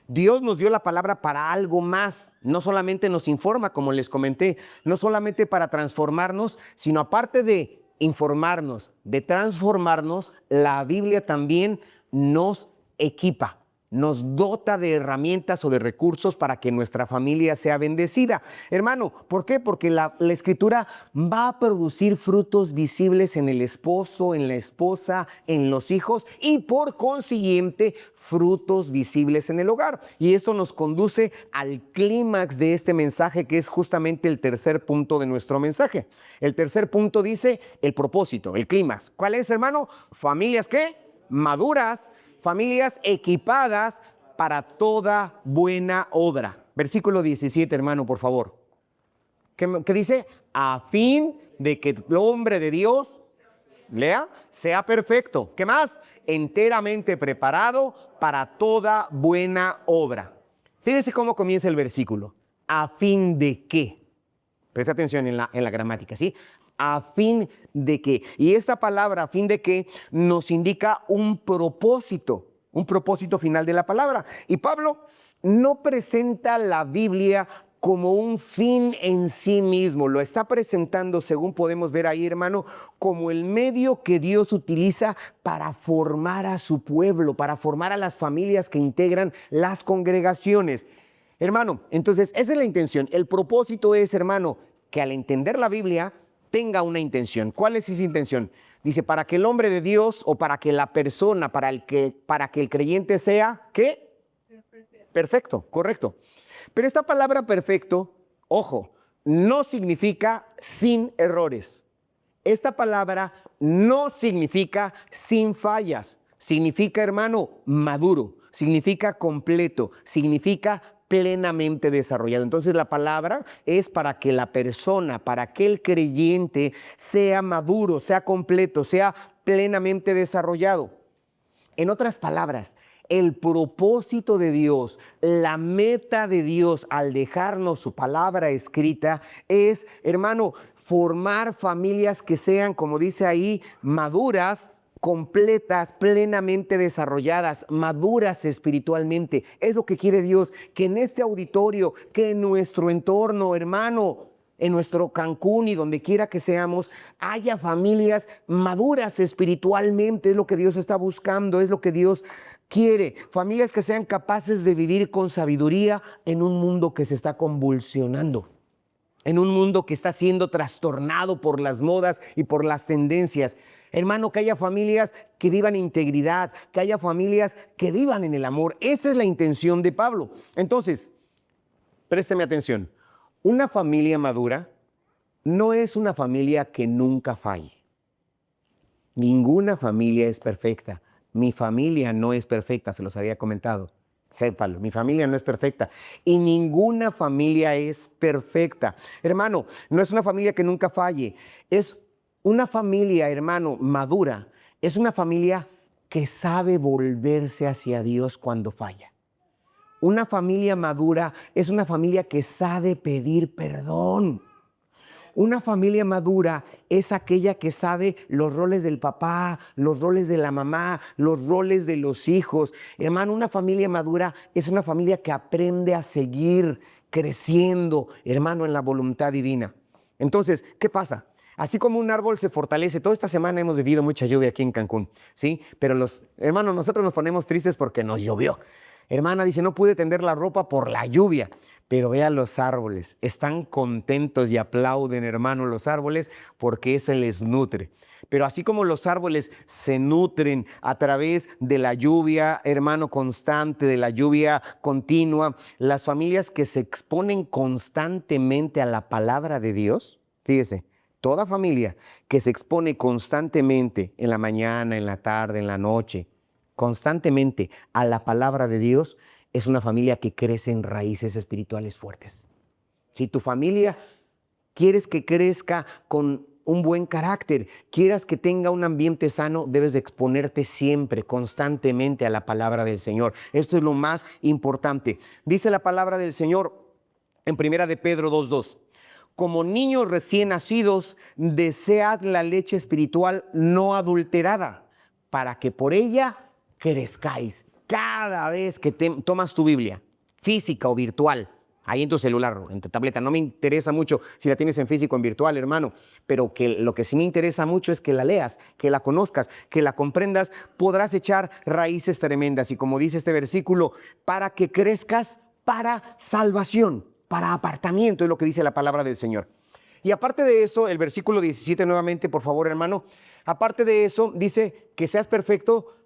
Dios nos dio la palabra para algo más, no solamente nos informa, como les comenté, no solamente para transformarnos, sino aparte de informarnos, de transformarnos, la Biblia también nos equipa, nos dota de herramientas o de recursos para que nuestra familia sea bendecida. Hermano, ¿por qué? Porque la Escritura va a producir frutos visibles en el esposo, en la esposa, en los hijos y por consiguiente frutos visibles en el hogar. Y esto nos conduce al clímax de este mensaje, que es justamente el tercer punto de nuestro mensaje. El tercer punto dice el propósito, el clímax. ¿Cuál es, hermano? Familias, ¿qué? Maduras. Familias equipadas para toda buena obra. Versículo 17, hermano, por favor. ¿Qué dice? A fin de que el hombre de Dios, lea, sea perfecto. ¿Qué más? Enteramente preparado para toda buena obra. Fíjense cómo comienza el versículo. A fin de qué. Presta atención en la gramática, ¿sí? A fin de que. Y esta palabra, a fin de que, nos indica un propósito final de la palabra. Y Pablo no presenta la Biblia como un fin en sí mismo. Lo está presentando, según podemos ver ahí, hermano, como el medio que Dios utiliza para formar a su pueblo, para formar a las familias que integran las congregaciones. Hermano, entonces esa es la intención. El propósito es, hermano, que al entender la Biblia tenga una intención. ¿Cuál es esa intención? Dice, para que el hombre de Dios o para que la persona, para que el creyente sea, ¿qué? Perfecto, correcto. Pero esta palabra perfecto, ojo, no significa sin errores. Esta palabra no significa sin fallas. Significa, hermano, maduro. Significa completo. Significa plenamente desarrollado. Entonces la palabra es para que la persona, para que el creyente sea maduro, sea completo, sea plenamente desarrollado. En otras palabras, el propósito de Dios, la meta de Dios al dejarnos su palabra escrita es, hermano, formar familias que sean, como dice ahí, maduras, completas, plenamente desarrolladas, maduras espiritualmente. Es lo que quiere Dios, que en este auditorio, que en nuestro entorno, hermano, en nuestro Cancún y donde quiera que seamos, haya familias maduras espiritualmente. Es lo que Dios está buscando, es lo que Dios quiere. Familias que sean capaces de vivir con sabiduría en un mundo que se está convulsionando, en un mundo que está siendo trastornado por las modas y por las tendencias. Hermano, que haya familias que vivan integridad, que haya familias que vivan en el amor. Esa es la intención de Pablo. Entonces, présteme atención. Una familia madura no es una familia que nunca falle. Ninguna familia es perfecta. Mi familia no es perfecta, se los había comentado. Sépalo, mi familia no es perfecta y ninguna familia es perfecta. Hermano, no es una familia que nunca falle. Es una familia, hermano, madura. Es una familia que sabe volverse hacia Dios cuando falla. Una familia madura es una familia que sabe pedir perdón. Una familia madura es aquella que sabe los roles del papá, los roles de la mamá, los roles de los hijos. Hermano, una familia madura es una familia que aprende a seguir creciendo, hermano, en la voluntad divina. Entonces, ¿qué pasa? Así como un árbol se fortalece, toda esta semana hemos vivido mucha lluvia aquí en Cancún, ¿sí? Pero hermanos, nosotros nos ponemos tristes porque nos llovió. Hermana dice, no pude tender la ropa por la lluvia, pero vea los árboles, están contentos y aplauden, hermano, los árboles, porque eso les nutre. Pero así como los árboles se nutren a través de la lluvia, hermano, constante, de la lluvia continua, las familias que se exponen constantemente a la palabra de Dios, fíjese, Toda familia que se expone constantemente en la mañana, en la tarde, en la noche, constantemente a la palabra de Dios, es una familia que crece en raíces espirituales fuertes. Si tu familia quieres que crezca con un buen carácter, quieras que tenga un ambiente sano, debes de exponerte siempre, constantemente a la palabra del Señor. Esto es lo más importante. Dice la palabra del Señor en 1 de Pedro 2:2. Como niños recién nacidos, desead la leche espiritual no adulterada, para que por ella crezcáis. Cada vez que tomas tu Biblia, física o virtual, ahí en tu celular, en tu tableta, no me interesa mucho si la tienes en físico o en virtual, hermano, pero que lo que sí me interesa mucho es que la leas, que la conozcas, que la comprendas, podrás echar raíces tremendas. Y como dice este versículo, para que crezcas para salvación, para apartamiento, es lo que dice la palabra del Señor. Y aparte de eso, el versículo 17 nuevamente, por favor, hermano, aparte de eso, dice que seas perfecto,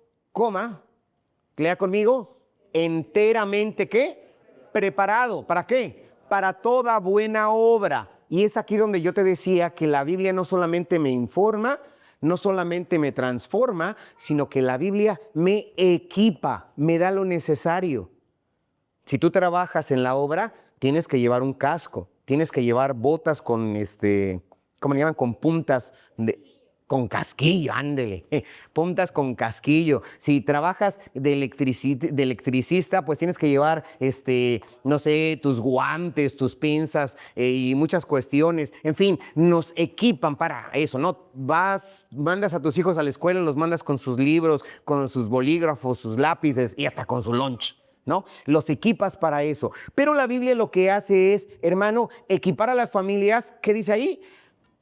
lea conmigo, enteramente, ¿qué? Preparado. ¿Para qué? Para toda buena obra. Y es aquí donde yo te decía que la Biblia no solamente me informa, no solamente me transforma, sino que la Biblia me equipa, me da lo necesario. Si tú trabajas en la obra, tienes que llevar un casco, tienes que llevar botas con ¿cómo le llaman? Con puntas con casquillo, ándele, puntas con casquillo. Si trabajas de electricista, pues tienes que llevar, no sé, tus guantes, tus pinzas y muchas cuestiones. En fin, nos equipan para eso, ¿no? Mandas a tus hijos a la escuela, los mandas con sus libros, con sus bolígrafos, sus lápices y hasta con su lunch, ¿no? Los equipas para eso. Pero la Biblia lo que hace es, hermano, equipar a las familias, ¿qué dice ahí?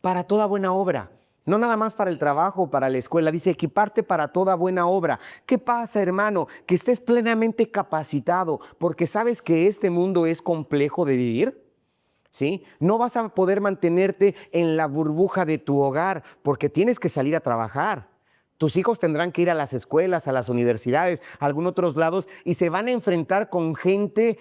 Para toda buena obra. No nada más para el trabajo, para la escuela. Dice equiparte para toda buena obra. ¿Qué pasa, hermano? Que estés plenamente capacitado, porque sabes que este mundo es complejo de vivir. ¿Sí? No vas a poder mantenerte en la burbuja de tu hogar, porque tienes que salir a trabajar. Tus hijos tendrán que ir a las escuelas, a las universidades, a algunos otros lados, y se van a enfrentar con gente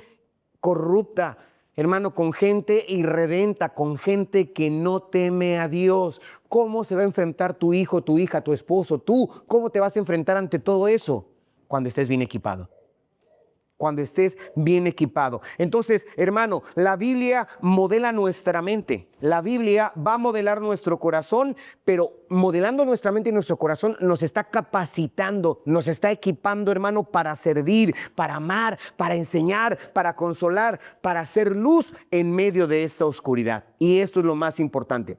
corrupta, hermano, con gente irredenta, con gente que no teme a Dios. ¿Cómo se va a enfrentar tu hijo, tu hija, tu esposo, tú? ¿Cómo te vas a enfrentar ante todo eso? Cuando estés bien equipado. Cuando estés bien equipado. Entonces, hermano, la Biblia modela nuestra mente. La Biblia va a modelar nuestro corazón, pero modelando nuestra mente y nuestro corazón nos está capacitando, nos está equipando, hermano, para servir, para amar, para enseñar, para consolar, para hacer luz en medio de esta oscuridad. Y esto es lo más importante.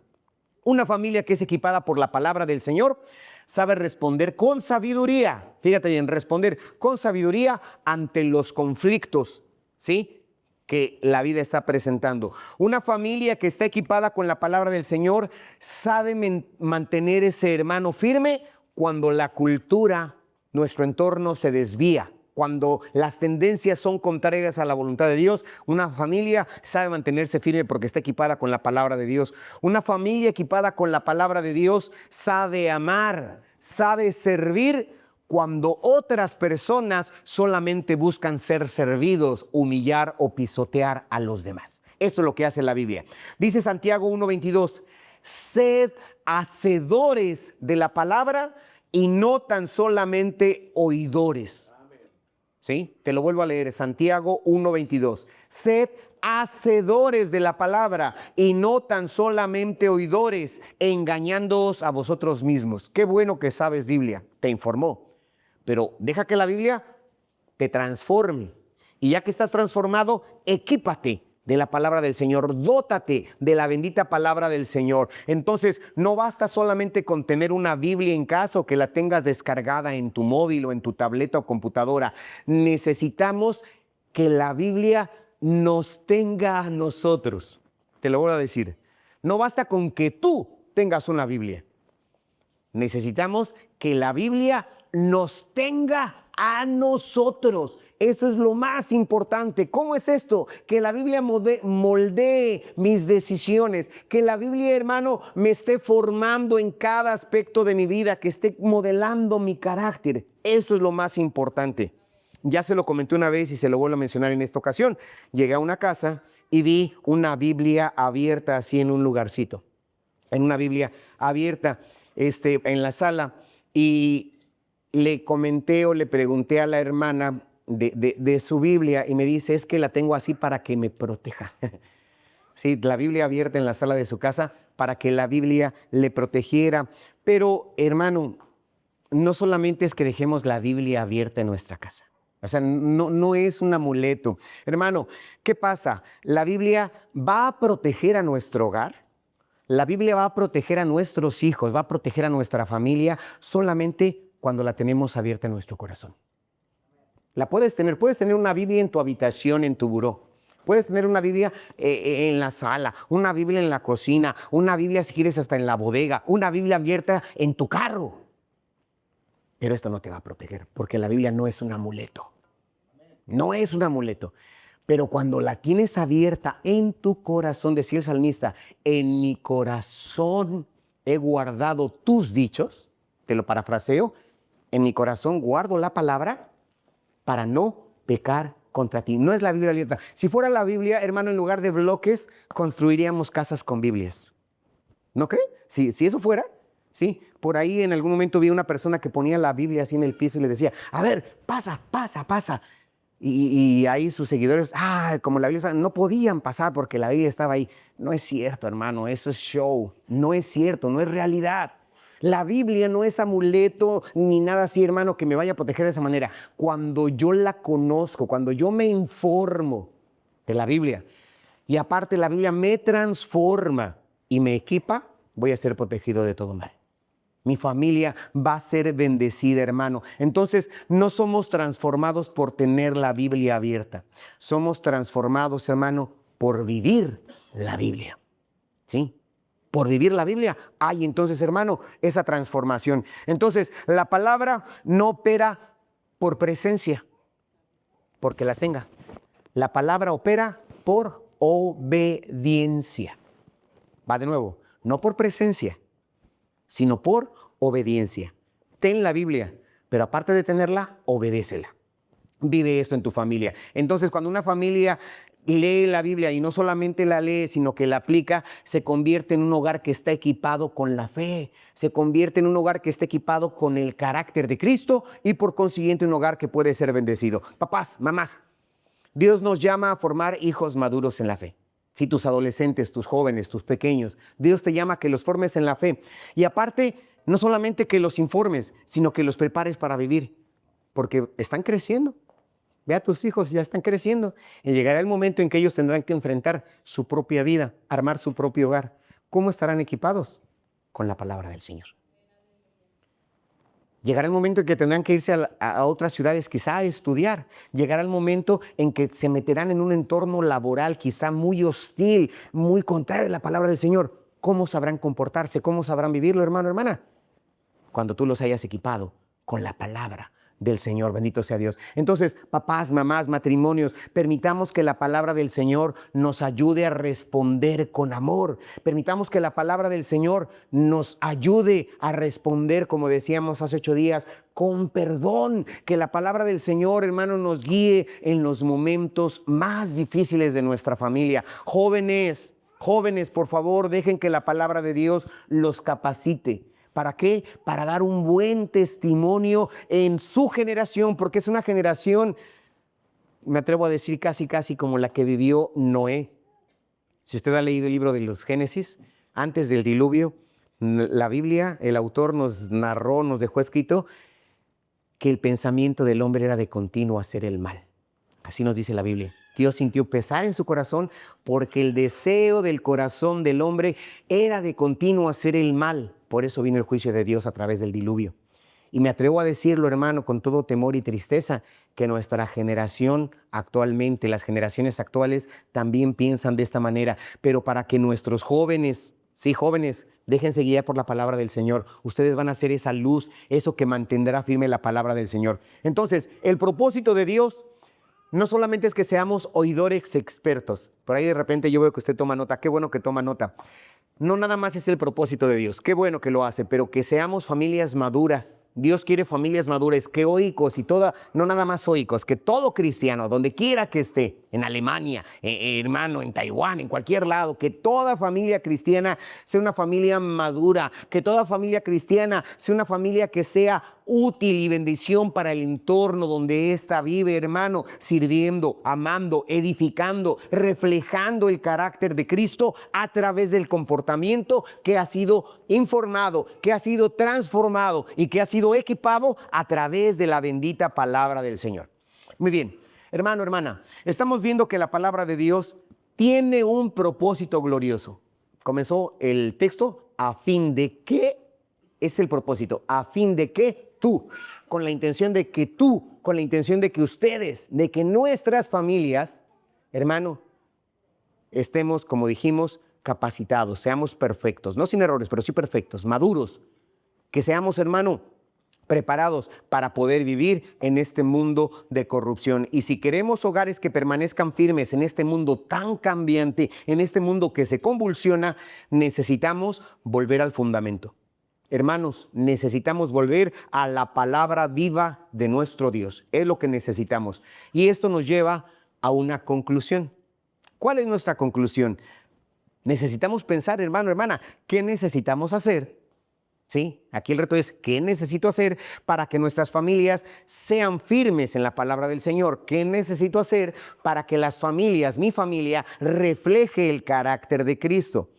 Una familia que es equipada por la palabra del Señor sabe responder con sabiduría. Fíjate bien, responder con sabiduría ante los conflictos, ¿sí?, que la vida está presentando. Una familia que está equipada con la palabra del Señor sabe mantener ese hermano firme cuando la cultura, nuestro entorno se desvía. Cuando las tendencias son contrarias a la voluntad de Dios, una familia sabe mantenerse firme porque está equipada con la palabra de Dios. Una familia equipada con la palabra de Dios sabe amar, sabe servir cuando otras personas solamente buscan ser servidos, humillar o pisotear a los demás. Esto es lo que hace la Biblia. Dice Santiago 1:22, sed hacedores de la palabra y no tan solamente oidores. ¿Sí? Te lo vuelvo a leer, Santiago 1:22. Sed hacedores de la palabra y no tan solamente oidores, engañándoos a vosotros mismos. Qué bueno que sabes Biblia, te informó. Pero deja que la Biblia te transforme. Y ya que estás transformado, equípate de la palabra del Señor, dótate de la bendita palabra del Señor. Entonces, no basta solamente con tener una Biblia en casa o que la tengas descargada en tu móvil o en tu tableta o computadora. Necesitamos que la Biblia nos tenga a nosotros. Te lo voy a decir. No basta con que tú tengas una Biblia. Necesitamos que la Biblia nos tenga a nosotros. Eso es lo más importante. ¿Cómo es esto? Que la Biblia moldee mis decisiones, que la Biblia, hermano, me esté formando en cada aspecto de mi vida, que esté modelando mi carácter. Eso es lo más importante. Ya se lo comenté una vez y se lo vuelvo a mencionar en esta ocasión. Llegué a una casa y vi una Biblia abierta así en un lugarcito. en una Biblia abierta en la sala y le comenté o le pregunté a la hermana de su Biblia y me dice, es que la tengo así para que me proteja. Sí, la Biblia abierta en la sala de su casa para que la Biblia le protegiera. Pero, hermano, no solamente es que dejemos la Biblia abierta en nuestra casa. O sea, no es un amuleto. Hermano, ¿qué pasa? La Biblia va a proteger a nuestro hogar. La Biblia va a proteger a nuestros hijos, va a proteger a nuestra familia solamente cuando la tenemos abierta en nuestro corazón. La puedes tener una Biblia en tu habitación, en tu buró. Puedes tener una Biblia en la sala, una Biblia en la cocina, una Biblia si quieres hasta en la bodega, una Biblia abierta en tu carro. Pero esto no te va a proteger, porque la Biblia no es un amuleto. No es un amuleto. Pero cuando la tienes abierta en tu corazón, decía el salmista, en mi corazón he guardado tus dichos, te lo parafraseo, en mi corazón guardo la palabra para no pecar contra ti. No es la Biblia abierta. Si fuera la Biblia, hermano, en lugar de bloques, construiríamos casas con Biblias. ¿No cree? Si eso fuera, sí. Por ahí en algún momento vi una persona que ponía la Biblia así en el piso y le decía, a ver, pasa. Y ahí sus seguidores, como la Biblia no podían pasar porque la Biblia estaba ahí. No es cierto, hermano, eso es show. No es cierto, no es realidad. La Biblia no es amuleto ni nada así, hermano, que me vaya a proteger de esa manera. Cuando yo la conozco, cuando yo me informo de la Biblia y aparte la Biblia me transforma y me equipa, voy a ser protegido de todo mal. Mi familia va a ser bendecida, hermano. Entonces, no somos transformados por tener la Biblia abierta. Somos transformados, hermano, por vivir la Biblia. ¿Sí? Por vivir la Biblia, hay entonces, hermano, esa transformación. Entonces, la palabra no opera por presencia, porque la tenga. La palabra opera por obediencia. Va de nuevo, no por presencia, sino por obediencia. Ten la Biblia, pero aparte de tenerla, obedécela. Vive esto en tu familia. Entonces, cuando una familia lee la Biblia y no solamente la lee, sino que la aplica, se convierte en un hogar que está equipado con la fe, se convierte en un hogar que está equipado con el carácter de Cristo y por consiguiente un hogar que puede ser bendecido. Papás, mamás, Dios nos llama a formar hijos maduros en la fe. Si tus adolescentes, tus jóvenes, tus pequeños, Dios te llama a que los formes en la fe. Y aparte, no solamente que los informes, sino que los prepares para vivir, porque están creciendo. Ve a tus hijos, ya están creciendo. Y llegará el momento en que ellos tendrán que enfrentar su propia vida, armar su propio hogar. ¿Cómo estarán equipados? Con la palabra del Señor. Llegará el momento en que tendrán que irse a otras ciudades quizá a estudiar. Llegará el momento en que se meterán en un entorno laboral quizá muy hostil, muy contrario a la palabra del Señor. ¿Cómo sabrán comportarse? ¿Cómo sabrán vivirlo, hermano, hermana? Cuando tú los hayas equipado con la palabra del Señor, bendito sea Dios. Entonces, papás, mamás, matrimonios, permitamos que la palabra del Señor nos ayude a responder con amor. Permitamos que la palabra del Señor nos ayude a responder, como decíamos hace 8 días, con perdón. Que la palabra del Señor, hermano, nos guíe en los momentos más difíciles de nuestra familia. Jóvenes, por favor, dejen que la palabra de Dios los capacite. ¿Para qué? Para dar un buen testimonio en su generación, porque es una generación, me atrevo a decir, casi como la que vivió Noé. Si usted ha leído el libro de los Génesis, antes del diluvio, la Biblia, el autor nos narró, nos dejó escrito que el pensamiento del hombre era de continuo hacer el mal. Así nos dice la Biblia. Dios sintió pesar en su corazón porque el deseo del corazón del hombre era de continuo hacer el mal. Por eso vino el juicio de Dios a través del diluvio. Y me atrevo a decirlo, hermano, con todo temor y tristeza, que nuestra generación actualmente, las generaciones actuales también piensan de esta manera. Pero para que nuestros jóvenes, sí, jóvenes, déjense guiar por la palabra del Señor. Ustedes van a ser esa luz, eso que mantendrá firme la palabra del Señor. Entonces, el propósito de Dios no solamente es que seamos oidores expertos. Por ahí de repente yo veo que usted toma nota. Qué bueno que toma nota. No nada más es el propósito de Dios. Qué bueno que lo hace, pero que seamos familias maduras. Dios quiere familias maduras, que oicos y toda, no nada más oicos, que todo cristiano, donde quiera que esté, en Alemania, hermano, en Taiwán, en cualquier lado, que toda familia cristiana sea una familia madura, que toda familia cristiana sea una familia que sea útil y bendición para el entorno donde ésta vive, hermano, sirviendo, amando, edificando, reflejando el carácter de Cristo a través del comportamiento que ha sido informado, que ha sido transformado y que ha sido equipado a través de la bendita palabra del Señor. Muy bien, hermano, hermana, estamos viendo que la palabra de Dios tiene un propósito glorioso. Comenzó el texto, a fin de que, es el propósito, a fin de que tú, con la intención de que tú, con la intención de que ustedes, de que nuestras familias, hermano, estemos, como dijimos, capacitados, seamos perfectos, no sin errores, pero sí perfectos, maduros, que seamos, hermano, preparados para poder vivir en este mundo de corrupción. Y si queremos hogares que permanezcan firmes en este mundo tan cambiante, en este mundo que se convulsiona, necesitamos volver al fundamento. Hermanos, necesitamos volver a la palabra viva de nuestro Dios. Es lo que necesitamos. Y esto nos lleva a una conclusión. ¿Cuál es nuestra conclusión? Necesitamos pensar, hermano, hermana, ¿qué necesitamos hacer? ¿Sí? Aquí el reto es, ¿qué necesito hacer para que nuestras familias sean firmes en la palabra del Señor? ¿Qué necesito hacer para que las familias, mi familia, refleje el carácter de Cristo?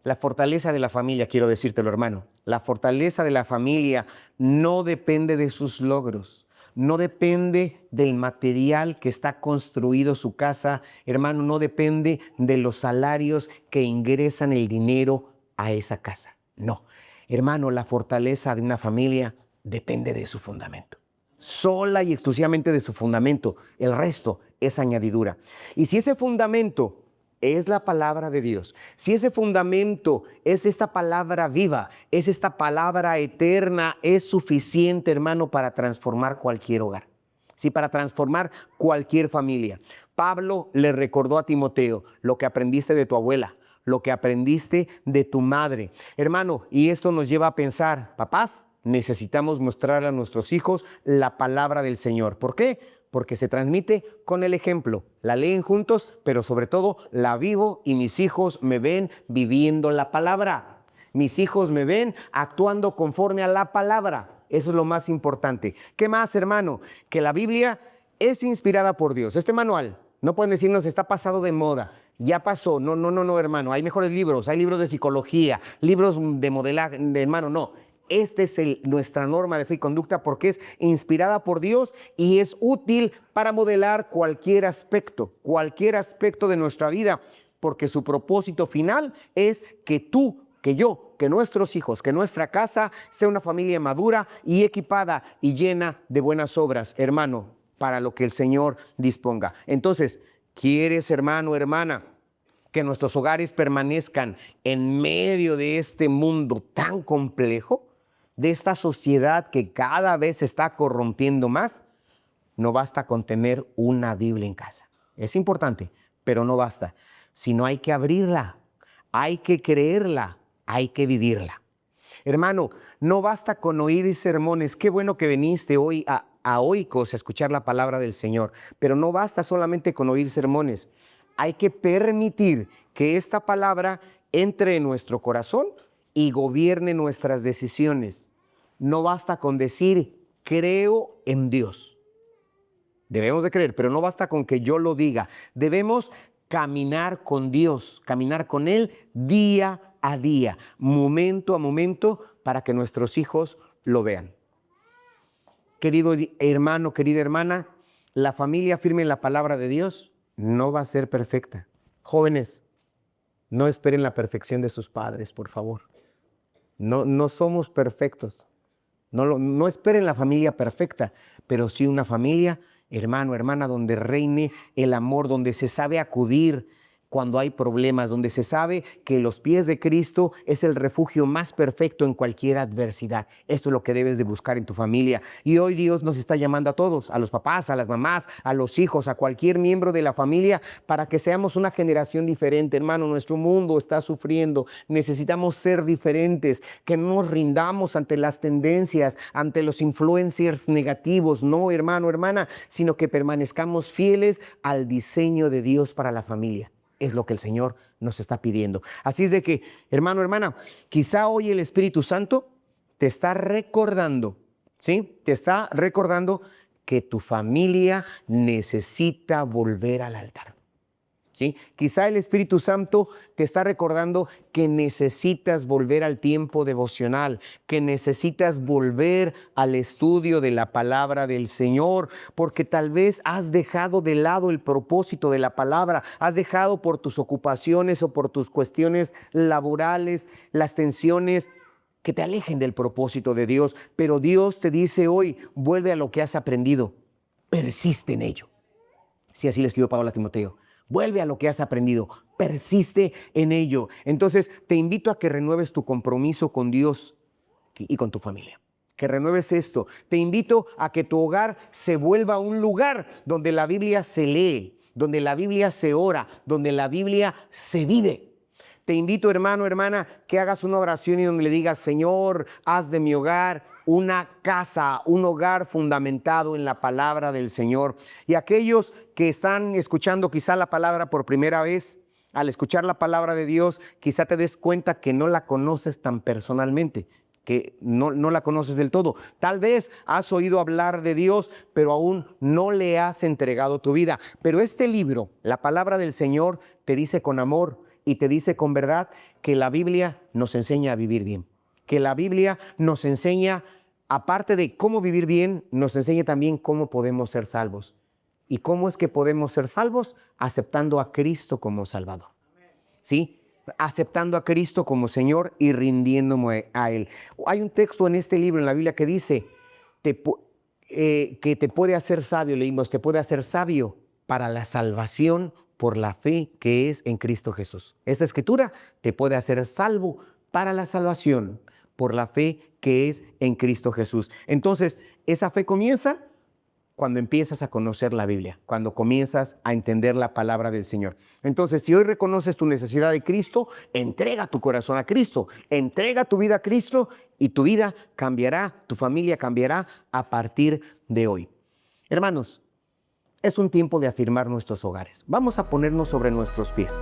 La fortaleza de la familia, quiero decírtelo, hermano, la fortaleza de la familia no depende de sus logros, no depende del material que está construido su casa, hermano, no depende de los salarios que ingresan el dinero a esa casa, no. Hermano, la fortaleza de una familia depende de su fundamento. Sola y exclusivamente de su fundamento. El resto es añadidura. Y si ese fundamento es la palabra de Dios, si ese fundamento es esta palabra viva, es esta palabra eterna, es suficiente, hermano, para transformar cualquier hogar. Sí, para transformar cualquier familia. Pablo le recordó a Timoteo lo que aprendiste de tu abuela, lo que aprendiste de tu madre. Hermano, y esto nos lleva a pensar, papás, necesitamos mostrarle a nuestros hijos la palabra del Señor. ¿Por qué? Porque se transmite con el ejemplo. La leen juntos, pero sobre todo la vivo y mis hijos me ven viviendo la palabra. Mis hijos me ven actuando conforme a la palabra. Eso es lo más importante. ¿Qué más, hermano? Que la Biblia es inspirada por Dios. Este manual, no pueden decirnos, está pasado de moda. Ya pasó. No, hermano. Hay mejores libros. Hay libros de psicología, libros de modelaje, hermano, no. Esta es nuestra norma de fe y conducta porque es inspirada por Dios y es útil para modelar cualquier aspecto de nuestra vida, porque su propósito final es que tú, que yo, que nuestros hijos, que nuestra casa sea una familia madura y equipada y llena de buenas obras, hermano, para lo que el Señor disponga. Entonces, ¿quieres, hermano, hermana, que nuestros hogares permanezcan en medio de este mundo tan complejo, de esta sociedad que cada vez se está corrompiendo más? No basta con tener una Biblia en casa. Es importante, pero no basta. Sino hay que abrirla, hay que creerla, hay que vivirla. Hermano, no basta con oír sermones. Qué bueno que viniste hoy a Oikos a escuchar la palabra del Señor, pero no basta solamente con oír sermones. Hay que permitir que esta palabra entre en nuestro corazón y gobierne nuestras decisiones. No basta con decir, creo en Dios. Debemos de creer, pero no basta con que yo lo diga. Debemos caminar con Dios, caminar con Él día a día, momento a momento, para que nuestros hijos lo vean. Querido hermano, querida hermana, la familia firme en la palabra de Dios no va a ser perfecta. Jóvenes, no esperen la perfección de sus padres, por favor. No somos perfectos. No esperen la familia perfecta, pero sí una familia, hermano, hermana, donde reine el amor, donde se sabe acudir cuando hay problemas, donde se sabe que los pies de Cristo es el refugio más perfecto en cualquier adversidad. Esto es lo que debes de buscar en tu familia. Y hoy Dios nos está llamando a todos, a los papás, a las mamás, a los hijos, a cualquier miembro de la familia, para que seamos una generación diferente. Hermano, nuestro mundo está sufriendo. Necesitamos ser diferentes, que no nos rindamos ante las tendencias, ante los influencers negativos. No, hermano, hermana, sino que permanezcamos fieles al diseño de Dios para la familia. Es lo que el Señor nos está pidiendo. Así es de que, hermano, hermana, quizá hoy el Espíritu Santo te está recordando, ¿sí? Te está recordando que tu familia necesita volver al altar. ¿Sí? Quizá el Espíritu Santo te está recordando que necesitas volver al tiempo devocional, que necesitas volver al estudio de la palabra del Señor, porque tal vez has dejado de lado el propósito de la palabra, has dejado por tus ocupaciones o por tus cuestiones laborales, las tensiones que te alejen del propósito de Dios. Pero Dios te dice hoy, vuelve a lo que has aprendido, persiste en ello. Sí, así le escribió Pablo a Timoteo. Vuelve a lo que has aprendido, persiste en ello. Entonces te invito a que renueves tu compromiso con Dios y con tu familia. Que renueves esto. Te invito a que tu hogar se vuelva un lugar donde la Biblia se lee, donde la Biblia se ora, donde la Biblia se vive. Te invito, hermano, hermana, que hagas una oración y donde le digas, Señor, haz de mi hogar una casa, un hogar fundamentado en la palabra del Señor. Y aquellos que están escuchando quizá la palabra por primera vez, al escuchar la palabra de Dios, quizá te des cuenta que no la conoces tan personalmente, que no la conoces del todo. Tal vez has oído hablar de Dios, pero aún no le has entregado tu vida. Pero este libro, la palabra del Señor, te dice con amor y te dice con verdad que la Biblia nos enseña a vivir bien. Que la Biblia nos enseña, aparte de cómo vivir bien, nos enseña también cómo podemos ser salvos. ¿Y cómo es que podemos ser salvos? Aceptando a Cristo como Salvador. ¿Sí? Aceptando a Cristo como Señor y rindiéndome a Él. Hay un texto en este libro, en la Biblia, que dice que te puede hacer sabio, leímos, te puede hacer sabio para la salvación por la fe que es en Cristo Jesús. Esta escritura te puede hacer salvo para la salvación por la fe que es en Cristo Jesús. Entonces, esa fe comienza cuando empiezas a conocer la Biblia, cuando comienzas a entender la palabra del Señor. Entonces, si hoy reconoces tu necesidad de Cristo, entrega tu corazón a Cristo, entrega tu vida a Cristo y tu vida cambiará, tu familia cambiará a partir de hoy. Hermanos, es un tiempo de afirmar nuestros hogares. Vamos a ponernos sobre nuestros pies.